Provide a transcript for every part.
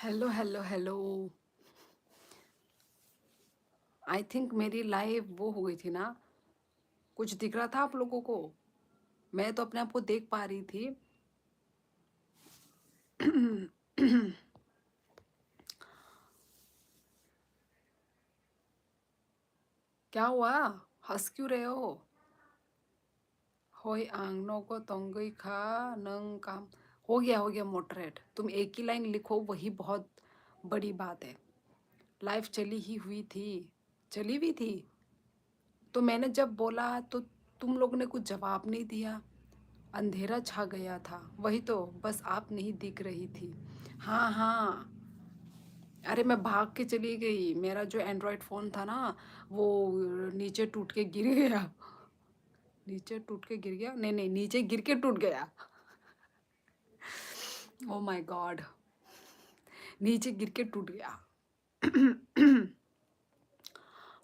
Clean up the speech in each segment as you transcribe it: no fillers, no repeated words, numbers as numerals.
Hello hello hello. I think मेरी live वो हो गई थी ना। कुछ दिख रहा था आप लोगों को? मैं तो अपने आप को देख पा रही थी। क्या हुआ? हंस क्यों रहे हो? होय आंग नो को तोंगई खा नंग काम। हो गया मोटरेट। तुम एक ही लाइन लिखो, वही बहुत बड़ी बात है। लाइफ चली ही हुई थी। चली हुई थी। तो मैंने जब बोला तो तुम लोगों ने कुछ जवाब नहीं दिया। अंधेरा छा गया था, वही तो, बस आप नहीं दिख रही थी। हाँ हाँ। अरे मैं भाग के चली गई। मेरा जो एंड्रॉयड फ़ोन था ना, वो नीचे टूट के गिर गया। नीचे टूट के गिर गया? नहीं नहीं, नीचे गिर के टूट गया। Oh my God. नीचे गिर के टूट गया।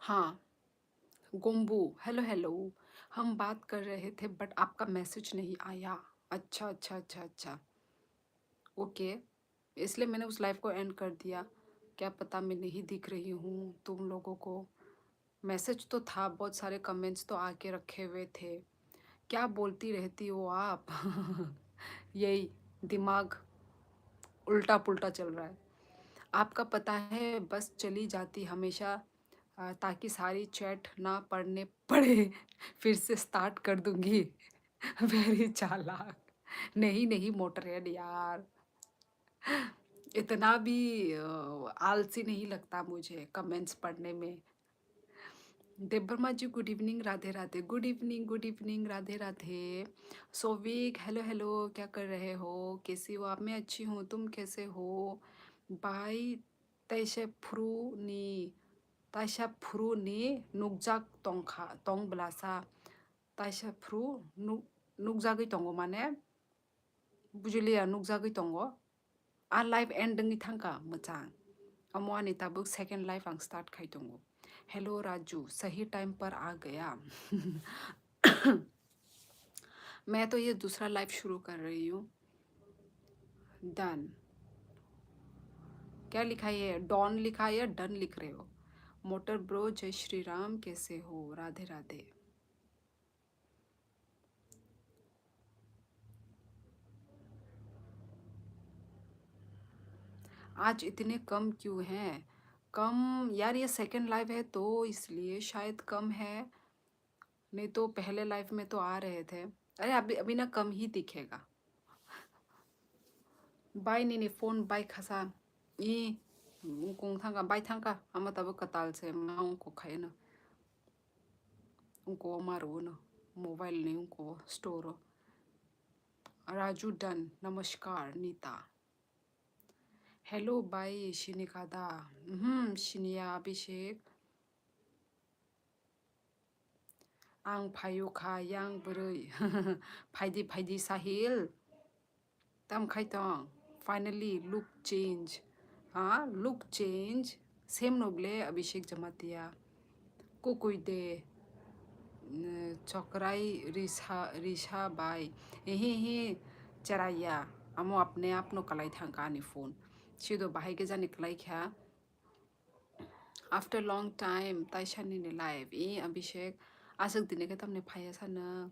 हाँ। Gombu, hello hello. हम बात कर रहे थे बट आपका मैसेज नहीं आया। अच्छा अच्छा अच्छा अच्छा। ओके। इसलिए मैंने उस लाइव को एंड कर दिया। क्या पता मैं नहीं दिख रही हूँ तुम लोगों को। मैसेज तो था, बहुत सारे कमेंट्स तो आके रखे हुए थे। क्या बोलती रहती हो आप? यही दिमाग उल्टा पुल्टा चल रहा है। आपका पता है, बस चली जाती हमेशा ताकि सारी चैट ना पढ़ने पड़े। फिर से स्टार्ट कर दूंगी। वेरी चालाक। नहीं नहीं मोटरेड यार, इतना भी आलसी नहीं लगता मुझे कमेंट्स पढ़ने में। Debbarma ji good evening, Radhe Radhe. Good evening good evening, Radhe Radhe. Souvik hello hello, क्या कर रहे हो? कैसी हो आप? मैं अच्छी हूँ, तुम कैसे हो? बाई तैशे फ्रू नी, ताइशा फ्रू नी नुकजाक तंखा तंग ब्लासा। ताइशा फ्रू नुकजागै तंगो माने बुजिलिया नुकजागै तंगो। आ लाइव एंडिंग थांका मोजां। अमवानी ताबुक सेकेंड लाइफ आं स्टार्ट खाइदोंगो। हेलो राजू, सही टाइम पर आ गया। मैं तो ये दूसरा लाइफ शुरू कर रही हूँ। डन। क्या लिखा है ये? डॉन लिखा है या डन लिख रहे हो? मोटर ब्रो, जय श्री राम, कैसे हो? राधे राधे। आज इतने कम क्यों हैं? कम यार, ये सेकंड लाइव है तो इसलिए शायद कम है। नहीं तो पहले लाइफ में तो आ रहे थे। अरे अभी अभी ना कम ही दिखेगा। बाय नहीं फोन बाय खसा। ई उनको थांगा बाय थांगा हम तब कताल से मांग को खाए ना। उनको मारो ना। मोबाइल नहीं उनको स्टोर हो। राजू डन, नमस्कार नीता। हेलो बाय शिनिकादा। शिनिया अभिषेक। आं फायुखा yang बोरै। फाइदी फाइदी साहिल। तम खाइतों। Finally look change. हाँ लुक चेंज। सेम नोबले अभिषेक जमातिया। कुकुइदे चक्राई रिसा रिसा बाय। हे चराइया। अमो अपने आप नो कलाई थांका नि फोन। सिदो बाहाय के जाने कलाई क्या? आफ्टर लॉन्ग टाइम ताइशानी ने लाइव ई अभिषेक। आसक दिने के तमने फाया सा न।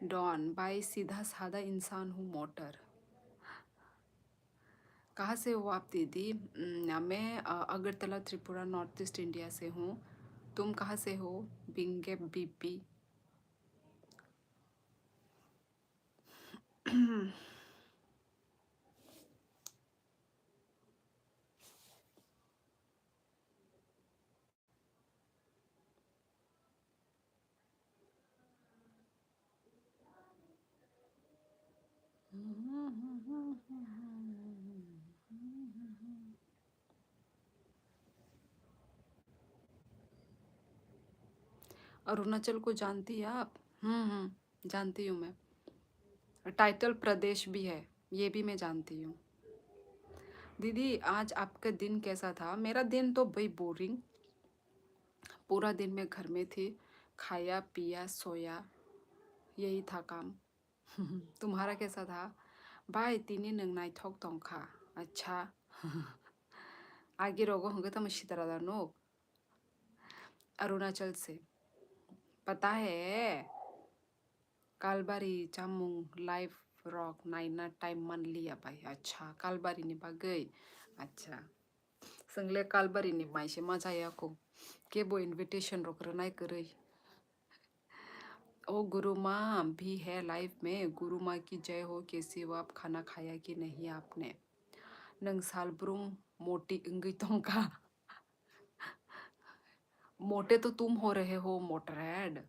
डॉन बाय सीधा साधा इंसान हूँ मोटर। कहाँ से हो आप दीदी? मैं Agartala Tripura north east India से हूँ। तुम कहाँ से हो? बिंगे बीपी। अरुणाचल को जानती है आप? जानती हूँ मैं। टाइटल प्रदेश भी है, ये भी मैं जानती हूँ। दीदी आज आपका दिन कैसा था? मेरा दिन तो भाई बोरिंग। पूरा दिन मैं घर में थी, खाया पिया सोया, यही था काम। तुम्हारा कैसा था? बाय तीनी नंग नाइथोक तोंखा। अच्छा। आगे रोगो होंगे तो मशी तरह नो अरुणाचल से पता है कालबारी जामुं लाइव रक नाइना टाइम मन लिया भाई अच्छा कालबारी नि बागै अच्छा संगले कालबारी नि माइसे मा जायाखौ केबो इनविटेशन रोकरनाय करै ओ गुरु माँ भी है लाइफ में गुरु माँ की जय हो कैसी हो आप खाना खाया कि नहीं आपने नंग सालब्रुम मोटी इंगी का मोटे तो तुम हो रहे हो मोटरेड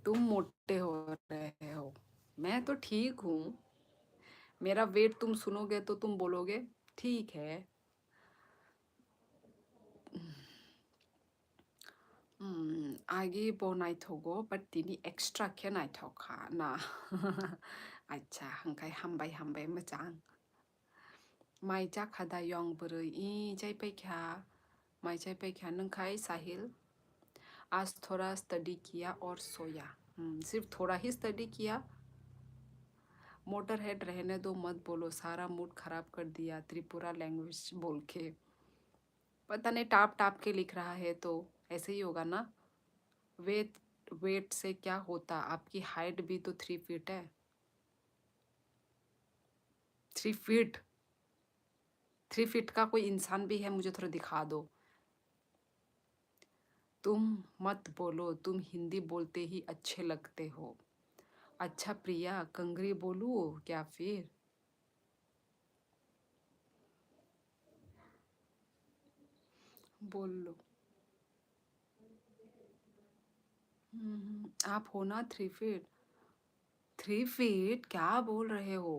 तुम मोटे हो रहे हो मैं तो ठीक हूँ मेरा वेट तुम सुनोगे तो तुम बोलोगे ठीक है आगे बो नाइथोगो बट दिनी एक्स्ट्रा के नाइथोखा ना अच्छा हंखाय हामबाय हामबाय मोजां माइ जाखादा यं बोरै ई जाय पैख्या माइ जाय पैख्या नंखाय साहिल आज थोड़ा स्टडी किया और सोया सिर्फ थोड़ा ही स्टडी किया मोटर हेड रहने दो मत बोलो सारा मूड खराब कर दिया त्रिपुरा लैंग्वेज बोल के पता नहीं टाप टाप के लिख रहा है तो ऐसे ही होगा ना वेट वेट से क्या होता आपकी हाइट भी तो 3 फीट है 3 फीट 3 फीट का कोई इंसान भी है मुझे थोड़ा दिखा दो तुम मत बोलो तुम हिंदी बोलते ही अच्छे लगते हो अच्छा प्रिया कंगरी बोलूं क्या फिर बोल लो आप हो ना 3 फीट 3 फीट क्या बोल रहे हो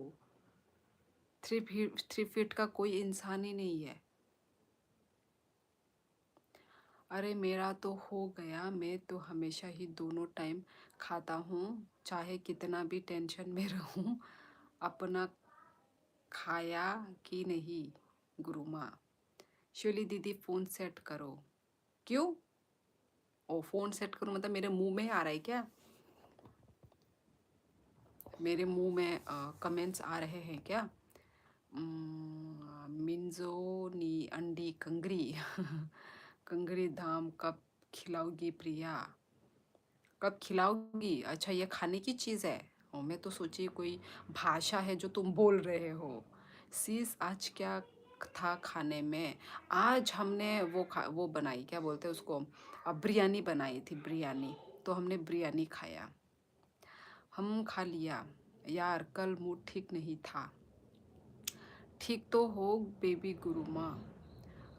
3 फीट का कोई इंसान ही नहीं है अरे मेरा तो हो गया मैं तो हमेशा ही दोनों टाइम खाता हूँ चाहे कितना भी टेंशन में रहूँ अपना खाया कि नहीं गुरु माँ शिवली दीदी फ़ोन सेट करो क्यों ओ फ़ोन सेट करो मतलब मेरे मुंह में आ रहा है क्या मेरे मुंह में कमेंट्स आ रहे हैं क्या मिंजो नी अंडी कंगरी कंगरी धाम कब खिलाओगी प्रिया कब खिलाओगी अच्छा ये खाने की चीज़ है और मैं तो सोची कोई भाषा है जो तुम बोल रहे हो सीस आज क्या था खाने में आज हमने वो बनाई क्या बोलते हैं उसको बिरयानी बनाई थी बिरयानी तो हमने बिरयानी खाया हम खा लिया यार कल मूड ठीक नहीं था ठीक तो हो बेबी गुरु माँ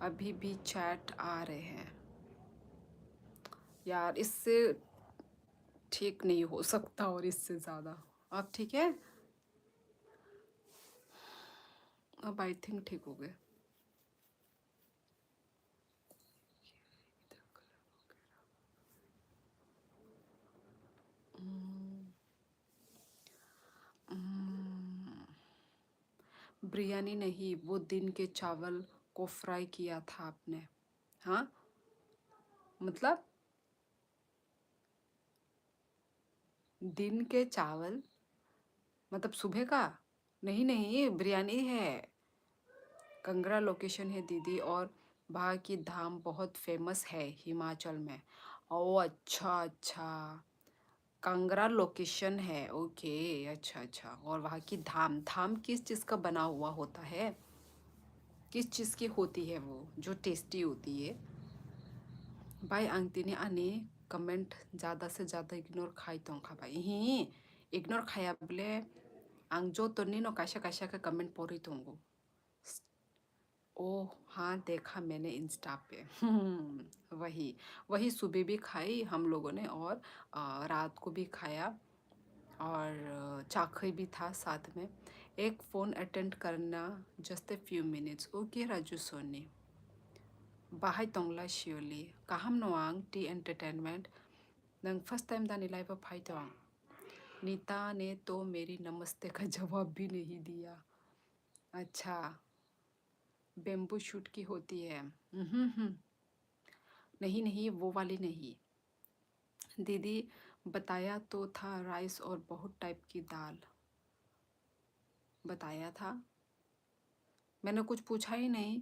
अभी भी चैट आ रहे हैं यार इससे ठीक नहीं हो सकता और इससे ज़्यादा अब ठीक है अब आई थिंक ठीक हो गए बिरयानी नहीं वो दिन के चावल को फ्राई किया था आपने हाँ मतलब दिन के चावल मतलब सुबह का नहीं नहीं बिरयानी है कंगरा लोकेशन है दीदी और वहाँ की धाम बहुत फेमस है हिमाचल में ओ अच्छा अच्छा कांगड़ा लोकेशन है ओके अच्छा अच्छा और वहाँ की धाम धाम किस चीज़ का बना हुआ होता है किस चीज़ की होती है वो जो टेस्टी होती है भाई आंटीने आने कमेंट ज़्यादा से ज़्यादा इग्नोर खाई तो भाई ही इग्नोर खाया बोले आं जो तो नहीं नो काशा काशा का कमेंट पढ़ी दूंगो ओह हाँ देखा मैंने इंस्टा पे वही वही सुबह भी खाई हम लोगों ने और रात को भी खाया और चाखई भी था साथ में एक फ़ोन अटेंड करना just a few minutes okay Raju Soni बाहाय तंगला शिवली काहाम नवांग टी एंटरटेनमेंट नंग फर्स्ट टाइम दानी लाइव फाई दं नीता ने तो मेरी नमस्ते का जवाब भी नहीं दिया अच्छा बेम्बू शूट की होती है नहीं नहीं वो वाली नहीं दीदी बताया तो था राइस और बहुत टाइप की दाल बताया था मैंने कुछ पूछा ही नहीं।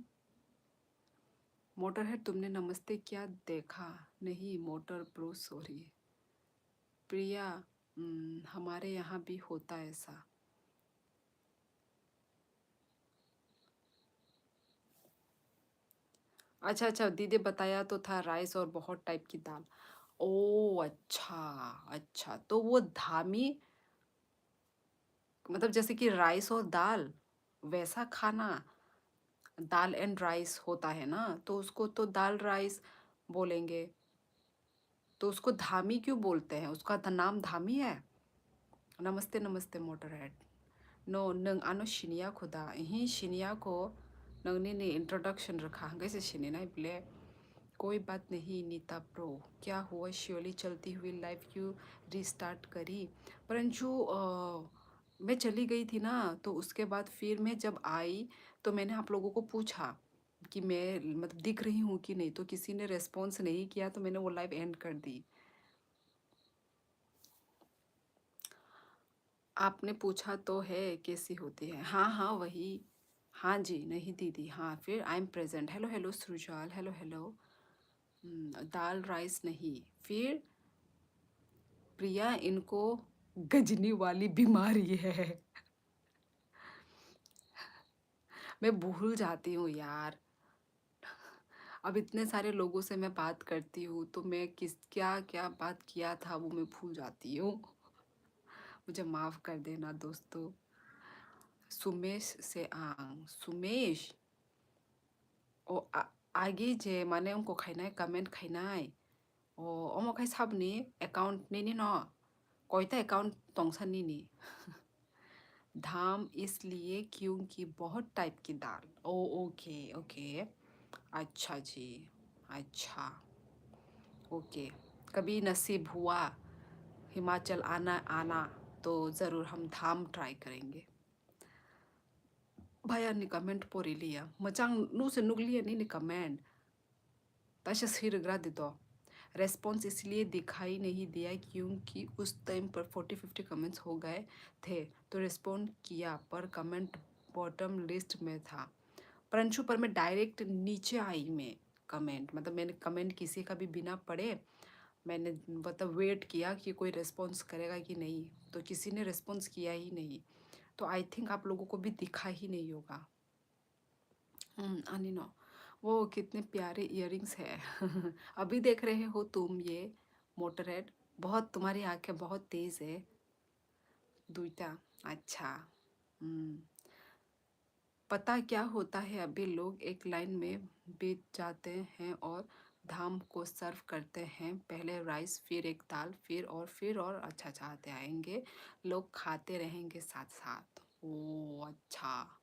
मोटर है, तुमने नमस्ते क्या देखा? नहीं मोटर ब्रो, सॉरी। प्रिया, हमारे यहाँ भी होता है ऐसा। अच्छा अच्छा, दीदी बताया तो था, राइस और बहुत टाइप की दाल। ओ अच्छा। अच्छा, तो वो धामी, मतलब जैसे कि राइस और दाल, वैसा खाना, दाल एंड राइस होता है ना, तो उसको तो दाल राइस बोलेंगे। तो उसको धामी क्यों बोलते हैं? उसका नाम धामी है। नमस्ते नमस्ते मोटर हेड। नो नों आनो शिनिया खुदा यही शिनिया को नंगने ने इंट्रोडक्शन रखा कैसे शिनी बिले। कोई बात नहीं नीता प्रो। क्या हुआ श्योरली चलती हुई लाइफ क्यों रिस्टार्ट करी? परंतु मैं चली गई थी ना, तो उसके बाद फिर मैं जब आई तो मैंने आप लोगों को पूछा कि मैं मतलब दिख रही हूँ कि नहीं, तो किसी ने रेस्पॉन्स नहीं किया, तो मैंने वो लाइव एंड कर दी। आपने पूछा तो है कैसी होती है। हाँ हाँ वही। हाँ जी, नहीं दीदी, हाँ फिर I am present. Hello hello Srijal, hello hello. दाल राइस नहीं, फिर प्रिया इनको गजनी वाली बीमारी है। मैं भूल जाती हूँ यार। अब इतने सारे लोगों से मैं बात करती हूँ, तो मैं किस क्या क्या बात किया था वो मैं भूल जाती हूँ। मुझे माफ़ कर देना दोस्तों। सुमेश से आंग सुमेश। ओ आगे जे माने उनको खाइनाय कमेंट खाइनाय। ओ अमखाय साबनि अकाउंट नि न कयता अकाउंट तंसानी नि। धाम इसलिए क्योंकि बहुत टाइप की दाल। ओ ओके ओके। अच्छा जी। अच्छा ओके। कभी नसीब हुआ हिमाचल आना आना तो ज़रूर हम धाम ट्राई करेंगे। भैया नि कमेंट पोरी लिया मचांग नु से नुगलिया नि कमेंट। ताशा सिर ग्रा दे दो। रेस्पॉन्स इसलिए दिखाई नहीं दिया क्योंकि उस टाइम पर 40-50 कमेंट्स हो गए थे, तो रिस्पॉन्ड किया पर कमेंट बॉटम लिस्ट में था। परंतु पर मैं डायरेक्ट नीचे आई में कमेंट, मतलब मैंने कमेंट किसी का भी बिना पढ़े मैंने मतलब वेट किया कि कोई रिस्पॉन्स करेगा कि नहीं, तो किसी ने रिस्पॉन्स किया ही नहीं। तो आई थिंक आप लोगों को भी दिखा ही नहीं होगा। अनिनो, वो कितने प्यारे इयररिंग्स है। अभी देख रहे हो तुम ये मोटरहेड? बहुत तुम्हारी आंखें बहुत तेज है। दुईटा। अच्छा। हम्म, पता क्या होता है, अभी लोग एक लाइन में बीत जाते हैं और धाम को सर्व करते हैं। पहले राइस, फिर एक दाल, फिर और अच्छा चाहते आएंगे, लोग खाते रहेंगे साथ साथ। ओ अच्छा।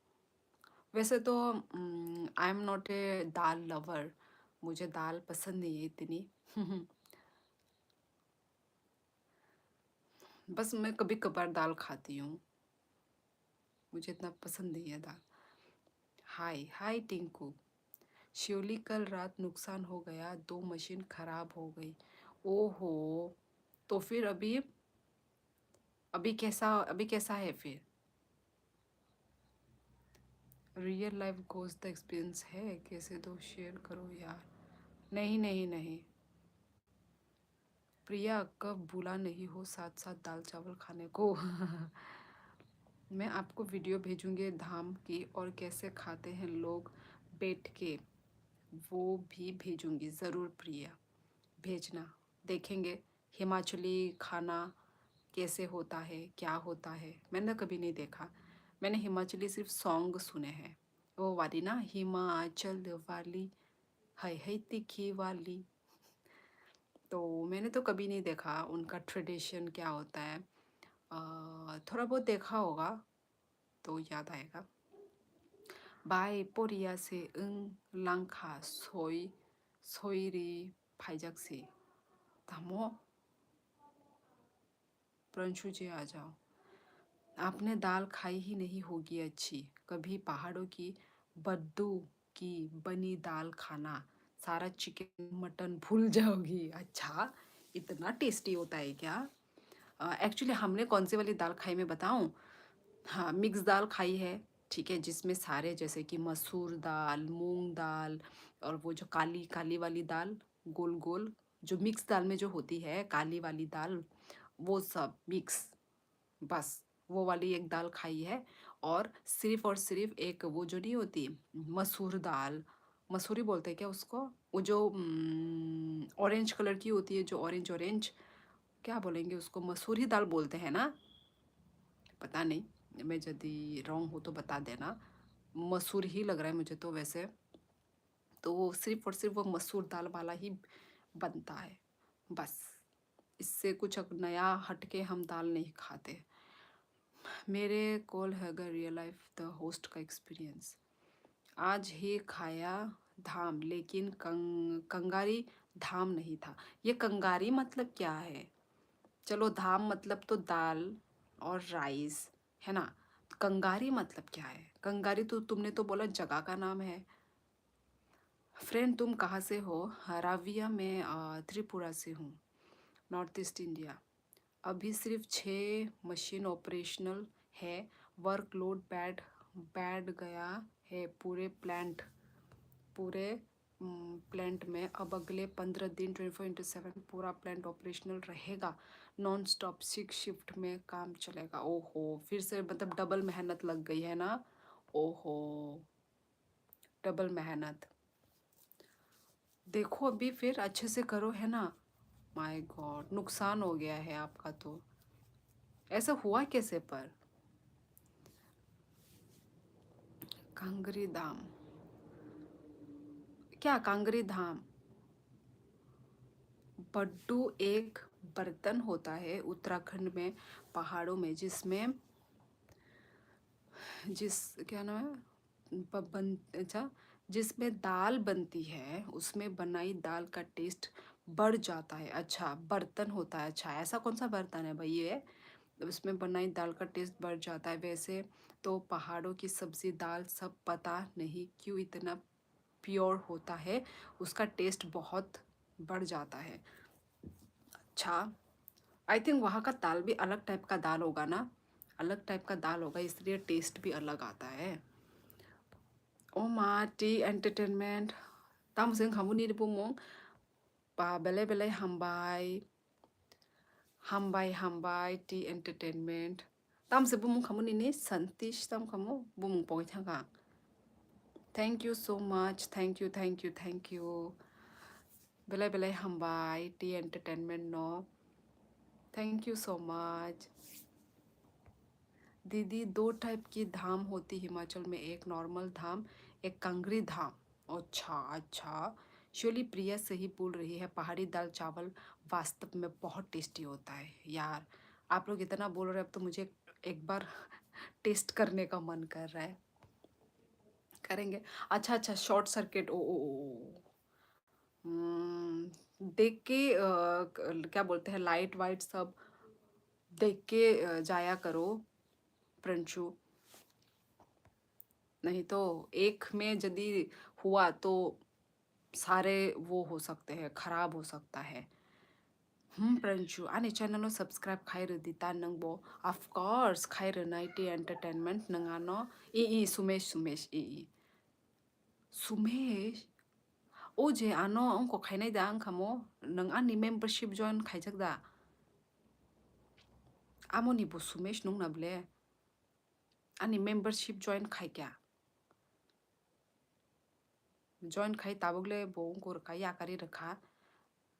वैसे तो I am not a dal lover, मुझे दाल पसंद नहीं है इतनी। बस मैं कभी कभार दाल खाती हूँ, मुझे इतना पसंद नहीं है दाल। हाय हाय टिंकू। शिवली कल रात नुकसान हो गया, 2 मशीन खराब हो गई। ओहो। तो फिर अभी अभी कैसा है फिर? Real life goes the experience है कैसे, दो शेयर करो यार। नहीं नहीं नहीं। प्रिया कब भूला नहीं हो साथ साथ दाल चावल खाने को। मैं आपको वीडियो भेजूंगी धाम की और कैसे खाते हैं लोग बैठ के, वो भी भेजूंगी ज़रूर प्रिया, भेजना। देखेंगे हिमाचली खाना कैसे होता है, क्या होता है। मैंने कभी नहीं देखा, मैंने हिमाचली सिर्फ सॉन्ग सुने हैं। वो वाली ना, हिमाचल वाली है तीखी वाली। तो मैंने तो कभी नहीं देखा उनका ट्रेडिशन क्या होता है। थोड़ा बहुत देखा होगा तो याद आएगा। बाय पोरिया से लांखा सोई सोईरी फाइजक से। थामो प्रंशु जी आ जाओ। आपने दाल खाई ही नहीं होगी अच्छी कभी, पहाड़ों की बद्दू की बनी दाल खाना, सारा चिकन मटन भूल जाओगी। अच्छा, इतना टेस्टी होता है क्या? एक्चुअली हमने कौन सी वाली दाल खाई मैं बताऊं? हाँ, मिक्स दाल खाई है, ठीक है, जिसमें सारे जैसे कि मसूर दाल, मूंग दाल और वो जो काली काली वाली दाल, गोल गोल, जो मिक्स दाल में जो होती है काली वाली दाल, वो सब मिक्स, बस वो वाली एक दाल खाई है। और सिर्फ एक वो जो नहीं होती मसूर दाल, मसूरी बोलते हैं क्या उसको, वो जो ऑरेंज कलर की होती है, जो ऑरेंज ऑरेंज, क्या बोलेंगे उसको, मसूरी दाल बोलते हैं ना, पता नहीं, मैं यदि रॉन्ग हो तो बता देना। मसूर ही लग रहा है मुझे तो वैसे। तो वो सिर्फ और सिर्फ वो मसूर दाल वाला ही बनता है, बस। इससे कुछ नया हटके हम दाल नहीं खाते। मेरे कॉल है अगर रियल लाइफ द होस्ट का एक्सपीरियंस। आज ही खाया धाम, लेकिन कंगारी धाम नहीं था। ये कंगारी मतलब क्या है? चलो, धाम मतलब तो दाल और राइस है ना। कंगारी मतलब क्या है? कंगारी तो तुमने तो बोला जगह का नाम है। फ्रेंड तुम कहाँ से हो? राविया, मैं त्रिपुरा से हूँ, नॉर्थ ईस्ट इंडिया। अभी सिर्फ 6 मशीन ऑपरेशनल है। वर्कलोड बैठ बैठ गया है पूरे प्लांट में। अब अगले 15 दिन 24/7 पूरा प्लांट ऑपरेशनल रहेगा। नॉन स्टॉप 6 शिफ्ट में काम चलेगा। ओहो, फिर से मतलब डबल मेहनत लग गई है ना। ओहो, डबल मेहनत। देखो अभी फिर अच्छे से करो, है ना। माय गॉड, नुकसान हो गया है आपका तो। ऐसा हुआ कैसे पर? कांगरी धाम, क्या कांगरी धाम? पड्डू एक बर्तन होता है उत्तराखंड में, पहाड़ों में, जिसमें जिस क्या नाम है, अच्छा, जिसमें दाल बनती है, उसमें बनाई दाल का टेस्ट बढ़ जाता है। अच्छा, बर्तन होता है। अच्छा, ऐसा कौन सा बर्तन है भाई ये? उसमें बनाई दाल का टेस्ट बढ़ जाता है। वैसे तो पहाड़ों की सब्जी दाल सब पता नहीं क्यों इतना प्योर होता है, उसका टेस्ट बहुत बढ़ जाता है। अच्छा, आई थिंक वहाँ का दाल भी अलग टाइप का दाल होगा ना, अलग टाइप का दाल होगा, इसलिए टेस्ट भी अलग आता है। ओ मा, टी एंटरटेनमेंट, तामसिंग खामुनी बुमों पा बेले बेले हामबाय हामबाय हामबाय टी एंटरटेनमेंट। तामसे बुमों खामुनी नि संतिश ताम खामो बुमों पॉइंट थांगा। Thank you so much, thank you thank you thank you. बेले बेले हामबाय T entertainment no, thank you so much. दीदी, 2 टाइप की धाम होती हिमाचल में, एक नॉर्मल धाम, एक कांगरी धाम। अच्छा अच्छा, शोली प्रिया सही बोल रही है। पहाड़ी दाल चावल वास्तव में बहुत टेस्टी होता है यार। आप लोग इतना बोल रहे हैं, अब तो मुझे एक बार टेस्ट करने का मन कर रहा है। करेंगे। अच्छा अच्छा, शॉर्ट सर्किट, ओ ओ ओ, देख के क्या बोलते हैं, लाइट वाइट सब देख के जाया करो प्रिंशु। नहीं तो एक में यदि हुआ तो सारे वो हो सकते हैं, खराब हो सकता है। प्रिंशु आने चैनल सब्सक्राइब खाइर दिता नंगबो। ऑफ कोर्स खाइर नाइटी एंटरटेनमेंट नंगानो। ई सुमेश सुमेश ई सुमेश, ओ जे आनो अंको खाइनाय दा आं खामो, नंग आंनि मेंबरशिप जॉइन खाइजाक दा। आमोनि बो सुमेश नंग नाबले, आंनि मेंबरशिप जॉइन खाइ क्या? जॉइन खाइ ताबगले बो उनको रखा याकारी रखा,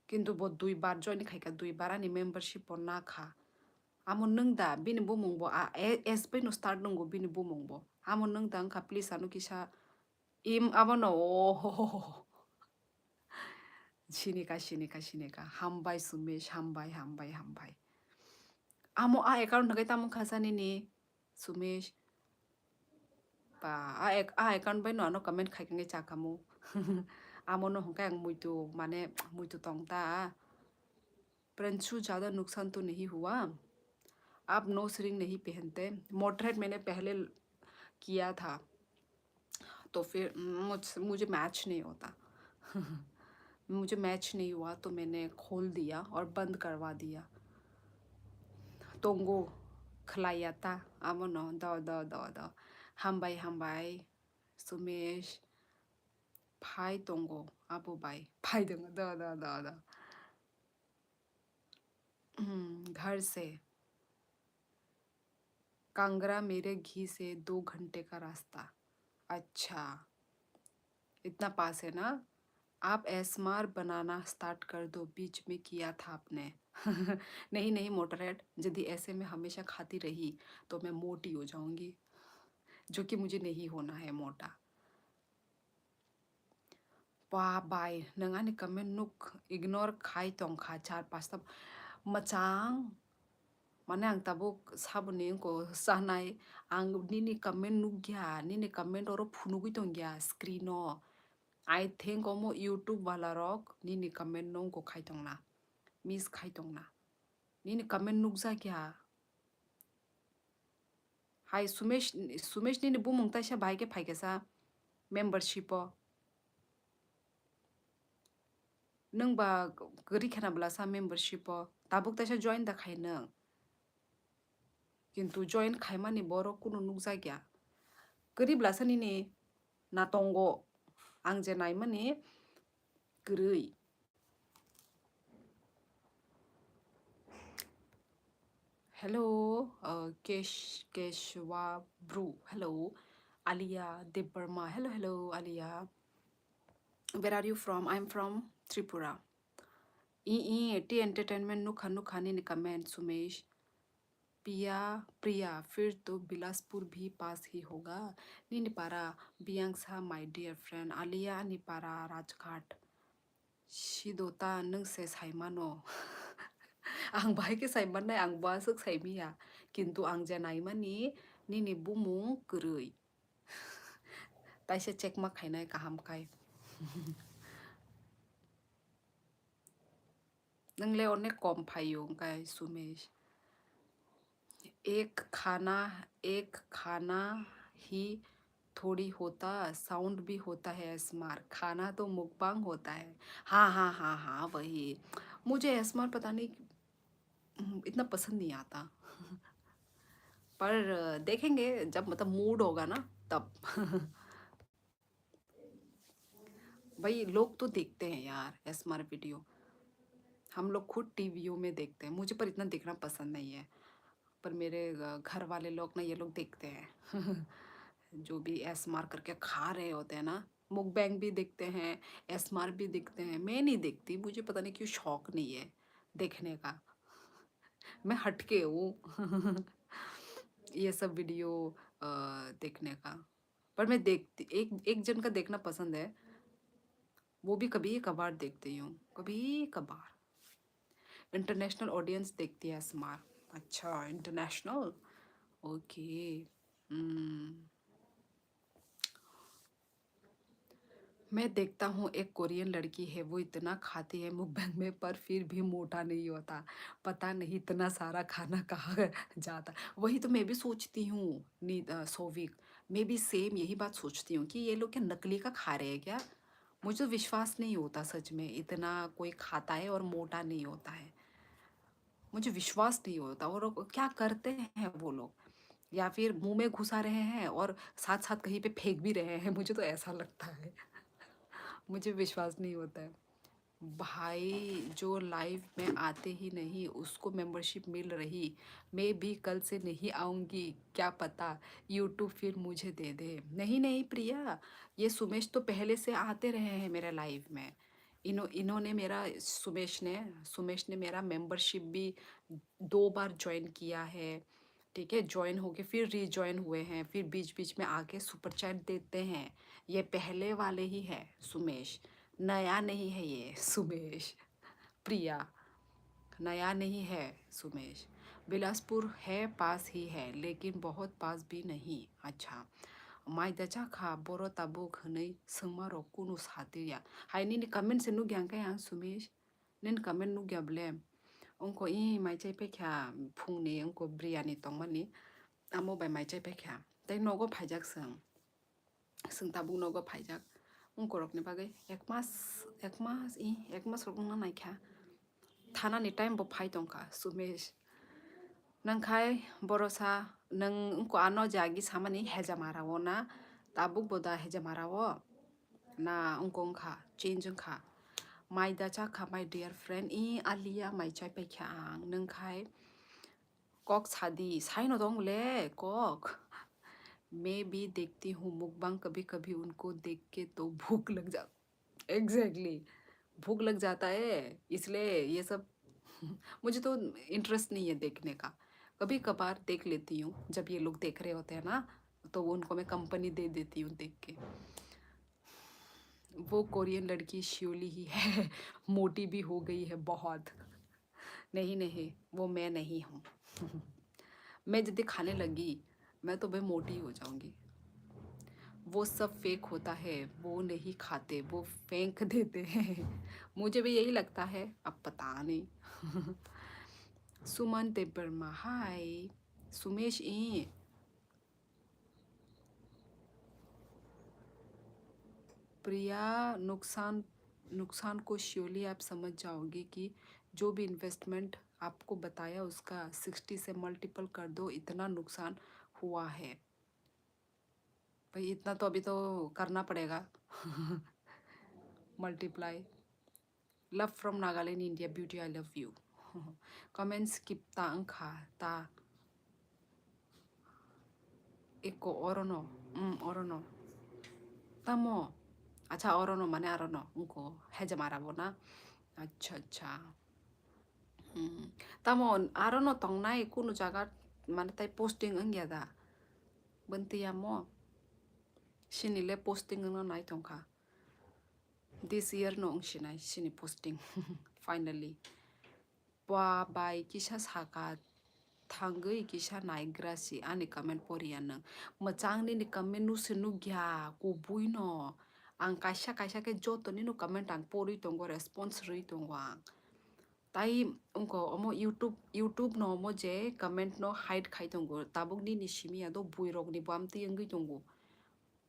किंतु बो 2 बार जॉइन खाइ का, 2 बार आंनि मेंबरशिप बो ना खा। आमो नंग दा बिनि बुमंगबो आ एस बै नो स्टार्ट नंगो बिनि बुमंगबो। आमो नंग दा अंका प्लीज आनो किसा इम आबो नो ओ सिनेका सिनेका सिनेका हामबाय सुमेश, हामबाय हामबाय हामबाय। आमो आ अकाउंट नगै तामो खासानि नि Sumesh pa a account bai no ano comment khai kangai chakamu amo no hongkai ang muitu माने मुइतु तोंगता। परंतु ज़्यादा नुकसान तो नहीं हुआ। आप नोज रिंग नहीं पहनते। मोटरहेड मैंने पहले किया था, तो फिर मुझे मैच नहीं होता मुझे मैच नहीं हुआ तो मैंने खोल दिया और बंद करवा दिया। तोंगो खलायाता आमो नो द हामबाय सुमेश फाइ दंगो आबो बाय फाइ दंगो द घर से कांगड़ा मेरे घी से 2 घंटे का रास्ता। अच्छा, इतना पास है ना। आप एस्मार बनाना स्टार्ट कर दो, बीच में किया था आपने। नहीं नहीं मोटरहेड, यदि ऐसे में हमेशा खाती रही तो मैं मोटी हो जाऊंगी, जो कि मुझे नहीं होना है मोटा। वाह बाय नंगानी कमेंट नुक इग्नोर खाई तोंखा 4-5 तब मचांग माने आं ताबुक साबुनि को सानाय आं निनी कमेंट नुक गया निनी कमेंट और फुनुगुई तों गया स्क्रीनो आई थिंक ओमो यूट्यूब वाला रॉक निनी कमेंट नों को खाई तोंना मिस खाई तोंना निनी कमेंट नुक जा गया। हाय सुमेश सुमेश निनी बुमुंग ताइसा भाई के फाइ के सा मेंबरशिप नंबा गरी खेनाब्ला सा मेंबरशिप ताबुक ताइसा जॉइन दा खाइ नों किंतु जॉइन खाइ माने बर कुनु नुक जा गया गरीब्ला सा निनी नातंगो आं जे नाय माने गरै hello Keshava Bru hello Alia Debbarma hello hello Alia where are you from? I'm from Tripura. T entertainment नुखा ने कमेंट सुमेश प्रिया फिर तो बिलासपुर भी पास ही होगा। निपारा बियांसा माय डियर फ्रेंड आलिया निपारा राजघाट सिदोता नों से साइमानो आं बाहाय के साइमान नाय आं बासक साइमिया किंतु आं जे नायमानि निनि बुमुं गरै ताइसे चेक मा खाइनाय काहामखाय नंले अनेक कम फायो गाय सुमेश एक खाना ही थोड़ी होता साउंड भी होता है एस्मार खाना तो मुकबांग होता है। हाँ वही मुझे एस्मार पता नहीं इतना पसंद नहीं आता पर देखेंगे जब मतलब मूड होगा ना तब भाई लोग तो देखते हैं यार एस्मार वीडियो हम लोग खुद टीवियों में देखते हैं मुझे पर इतना देखना पसंद नहीं है पर मेरे घर वाले लोग ना ये लोग देखते हैं जो भी एस्मार करके खा रहे होते हैं ना मुकबैंग भी देखते हैं एस्मार भी देखते हैं मैं नहीं देखती मुझे पता नहीं क्यों शौक नहीं है देखने का मैं हटके हूँ ये सब वीडियो देखने का पर मैं देखती एक जन का देखना पसंद है वो भी कभी कभार देखती हूँ कभी कभार इंटरनेशनल ऑडियंस देखती है एस्मार। अच्छा इंटरनेशनल ओके मैं देखता हूँ एक कोरियन लड़की है वो इतना खाती है मुकबैंग में पर फिर भी मोटा नहीं होता पता नहीं इतना सारा खाना कहाँ जाता वही तो मैं भी सोचती हूँ सोविक मैं भी सेम यही बात सोचती हूँ कि ये लोग क्या नकली का खा रहे हैं क्या मुझे तो विश्वास नहीं होता सच में इतना कोई खाता है और मोटा नहीं होता है मुझे विश्वास नहीं होता और क्या करते हैं वो लोग या फिर मुंह में घुसा रहे हैं और साथ साथ कहीं पे फेंक भी रहे हैं मुझे तो ऐसा लगता है मुझे विश्वास नहीं होता है भाई जो लाइव में आते ही नहीं उसको मेंबरशिप मिल रही मैं भी कल से नहीं आऊँगी क्या पता यूट्यूब फिर मुझे दे दे नहीं नहीं प्रिया ये सुमेश तो पहले से आते रहे हैं मेरे लाइव में इन्होंने मेरा सुमेश ने मेरा मेंबरशिप भी 2 बार ज्वाइन किया है ठीक है ज्वाइन होके फिर रीजॉइन हुए हैं फिर बीच बीच में आके सुपर चैट देते हैं ये पहले वाले ही है सुमेश नया नहीं है ये सुमेश प्रिया नया नहीं है सुमेश बिलासपुर है पास ही है लेकिन बहुत पास भी नहीं अच्छा माइ दचा खा बोरो ताबो खनै सोंमारो कुनु सादिया हाय नि कमेंट से नु ग्यांग का सुमेश निन कमेंट नु ग्याब्ले उनको माइ चाइ पेख्या फुंनि उनको बिरयानी तंगमानि आमो बाय माइ चाइ पेख्या तै नगो फाइजाक सों ताबुक नगो फाइजाक उनको रखने बागै एक मास रखना नायख्या थाना नि टाइम बो फाइ दंखा सुमेश नंखाय बरसा nang ko ano jagi sama ni heja marawo na tabuk boda heja marawo na ungkong kha change kha mai da cha kha my dear friend I alia mai chai pe kha ang nang khai kok छादी साइनो dong ले kok मैं भी देखती हूँ मुकबांग कभी कभी उनको देख के तो भूख लग जा एग्जैक्टली भूख लग जाता है इसलिए ये सब मुझे तो इंटरेस्ट नहीं है देखने का कभी कभार देख लेती हूँ जब ये लोग देख रहे होते हैं ना तो उनको मैं कंपनी दे देती हूँ देख के वो कोरियन लड़की श्योली ही है मोटी भी हो गई है बहुत नहीं नहीं वो मैं नहीं हूँ मैं जब खाने लगी मैं तो भाई मोटी हो जाऊंगी वो सब फेक होता है वो नहीं खाते वो फेंक देते हैं मुझे भी यही लगता है अब पता नहीं सुमन देबर्मा हाय सुमेश ई प्रिया नुकसान नुकसान को श्योरली आप समझ जाओगे कि जो भी इन्वेस्टमेंट आपको बताया उसका 60 से मल्टीपल कर दो इतना नुकसान हुआ है भाई इतना तो अभी तो करना पड़ेगा multiply love from Nagaland India beauty I love you comments किप्ता अंखा ता एको ओरोनो ओरोनो तमो अच्छा ओरोनो माने आरोनो उनको है जमारा वो ना अच्छा अच्छा tamo arono tong nai kuno jaga mana tai posting angya da benti mo sinile posting no nai tongka this year no shinai sini posting finally pa bai kisa saka thangai kisa naigrasi ani comment poriana machang ni comment nu sinu gya ko buino ang kaisa kaisa ke joto ni no comment ang pori tongo response rui tongo ang ताई उनको Amo YouTube no Amo जे comment no hide खाई तंगो Tabuk नि निशिमी आदो बुई रोगनी बामती यंगी तंगो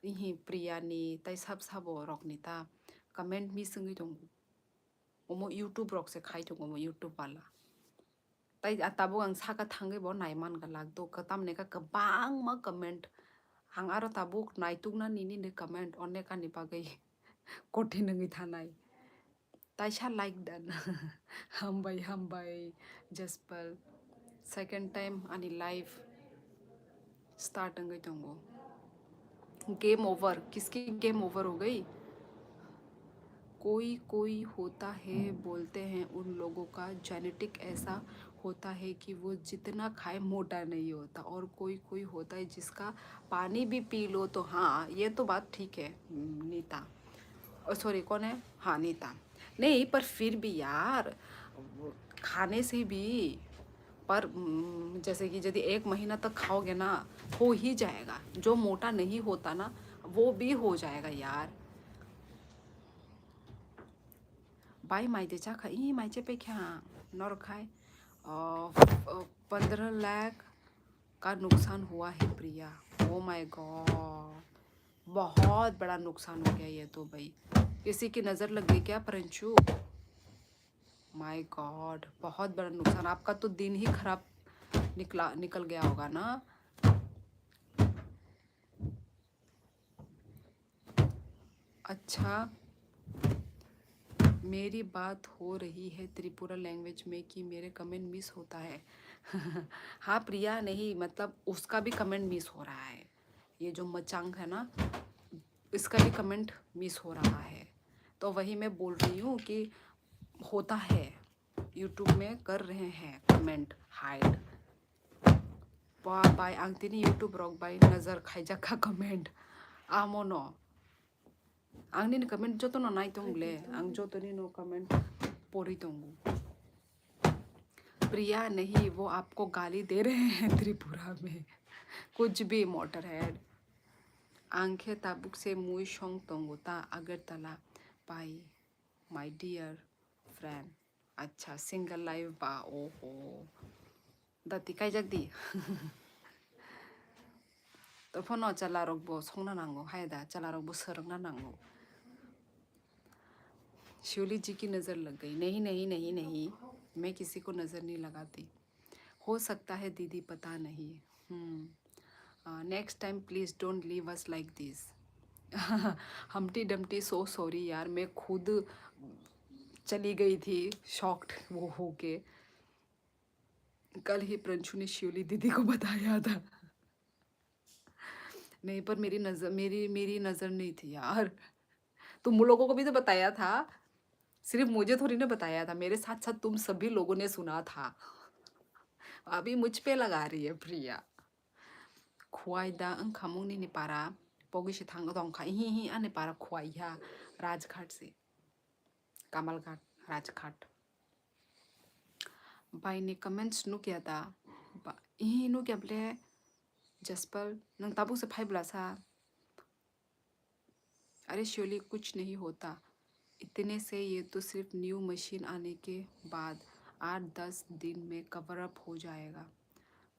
इही प्रिया नि ताई सब सबो रोगनी ता कमेंट मी संगी तंगो अमो यूट्यूब रोग से खाई तंगो अमो यूट्यूब वाला ताई ताबुक आं साका थांगे बो नाइमान का लाग दो कताम ने का कबांग मा कमेंट आं आरो ताबुक नाइतुक ना निनी ने कमेंट अने का नि बागै कोठी नंगी थानाय ताइसा लाइक दान हामबाय जसपल सेकेंड टाइम आनी लाइफ स्टार्ट अंगई तंगो गेम ओवर किसकी गेम ओवर हो गई कोई कोई होता है बोलते हैं उन लोगों का जेनेटिक ऐसा होता है कि वो जितना खाए मोटा नहीं होता और कोई कोई होता है जिसका पानी भी पी लो तो हाँ ये तो बात ठीक है नीता सॉरी कौन है हाँ नीता नहीं पर फिर भी यार खाने से भी पर जैसे कि यदि 1 महीना तक खाओगे ना हो ही जाएगा जो मोटा नहीं होता ना वो भी हो जाएगा यार बाई माइते चाखा ई माइचे पे क्या नौर खाए 15 लाख का नुकसान हुआ है प्रिया ओ माय गॉड बहुत बड़ा नुकसान हो गया ये तो भाई किसी की नज़र लग गई क्या परंचू माय गॉड बहुत बड़ा नुकसान आपका तो दिन ही खराब निकल गया होगा ना अच्छा मेरी बात हो रही है त्रिपुरा लैंग्वेज में कि मेरे कमेंट मिस होता है हाँ प्रिया नहीं मतलब उसका भी कमेंट मिस हो रहा है ये जो मचांग है ना इसका भी कमेंट मिस हो रहा है तो वही मैं बोल रही हूँ कि होता है यूट्यूब में कर रहे हैं कमेंट हाइड बाय आंगतीनी यूट्यूब रॉक बाय नजर खाइजा का कमेंट आमोनो आंगनी कमेंट जो तो ना नाइ तोंगले आंग जो तो नो कमेंट पोरी तोंगू प्रिया नहीं वो आपको गाली दे रहे हैं त्रिपुरा में कुछ भी मोटर हेड आंखें ताबुक से मुई शोंग तोंगुता अगरतला पाई माय डियर फ्रेंड अच्छा सिंगल लाइफ बा ओहो दती काय जगदी तो फोन चला रखबो संना नांगो हायदा चला रखबो सरंगना नांगो शिवली जी की नज़र लग गई नहीं नहीं नहीं नहीं मैं किसी को नज़र नहीं लगाती हो सकता है दीदी पता नहीं next time please don't leave us like this. हमटी Dumpty so sorry यार, मैं खुद चली गई थी शॉक्ड वो होके। कल ही प्रंशु ने शिवली दीदी को बताया था। नहीं, पर मेरी नज़र नहीं थी यार। तुम लोगों को भी तो बताया था, सिर्फ मुझे थोड़ी ना बताया था, मेरे साथ साथ तुम सभी लोगों ने सुना था। अभी मुझ पे लगा रही है प्रिया। खुआइदा खामुंगनी ने पारा पोगी से थांग दong खा ही आने पारा खुआइया राजघाट से कमलघाट राजघाट। बाई ने कमेंट्स नु किया था ही नु क्या बोले जसपर नंग ताबू से फाइव सा। अरे श्योली कुछ नहीं होता, इतने से ये तो सिर्फ न्यू मशीन आने के बाद 8-10 दिन में कवर अप हो जाएगा।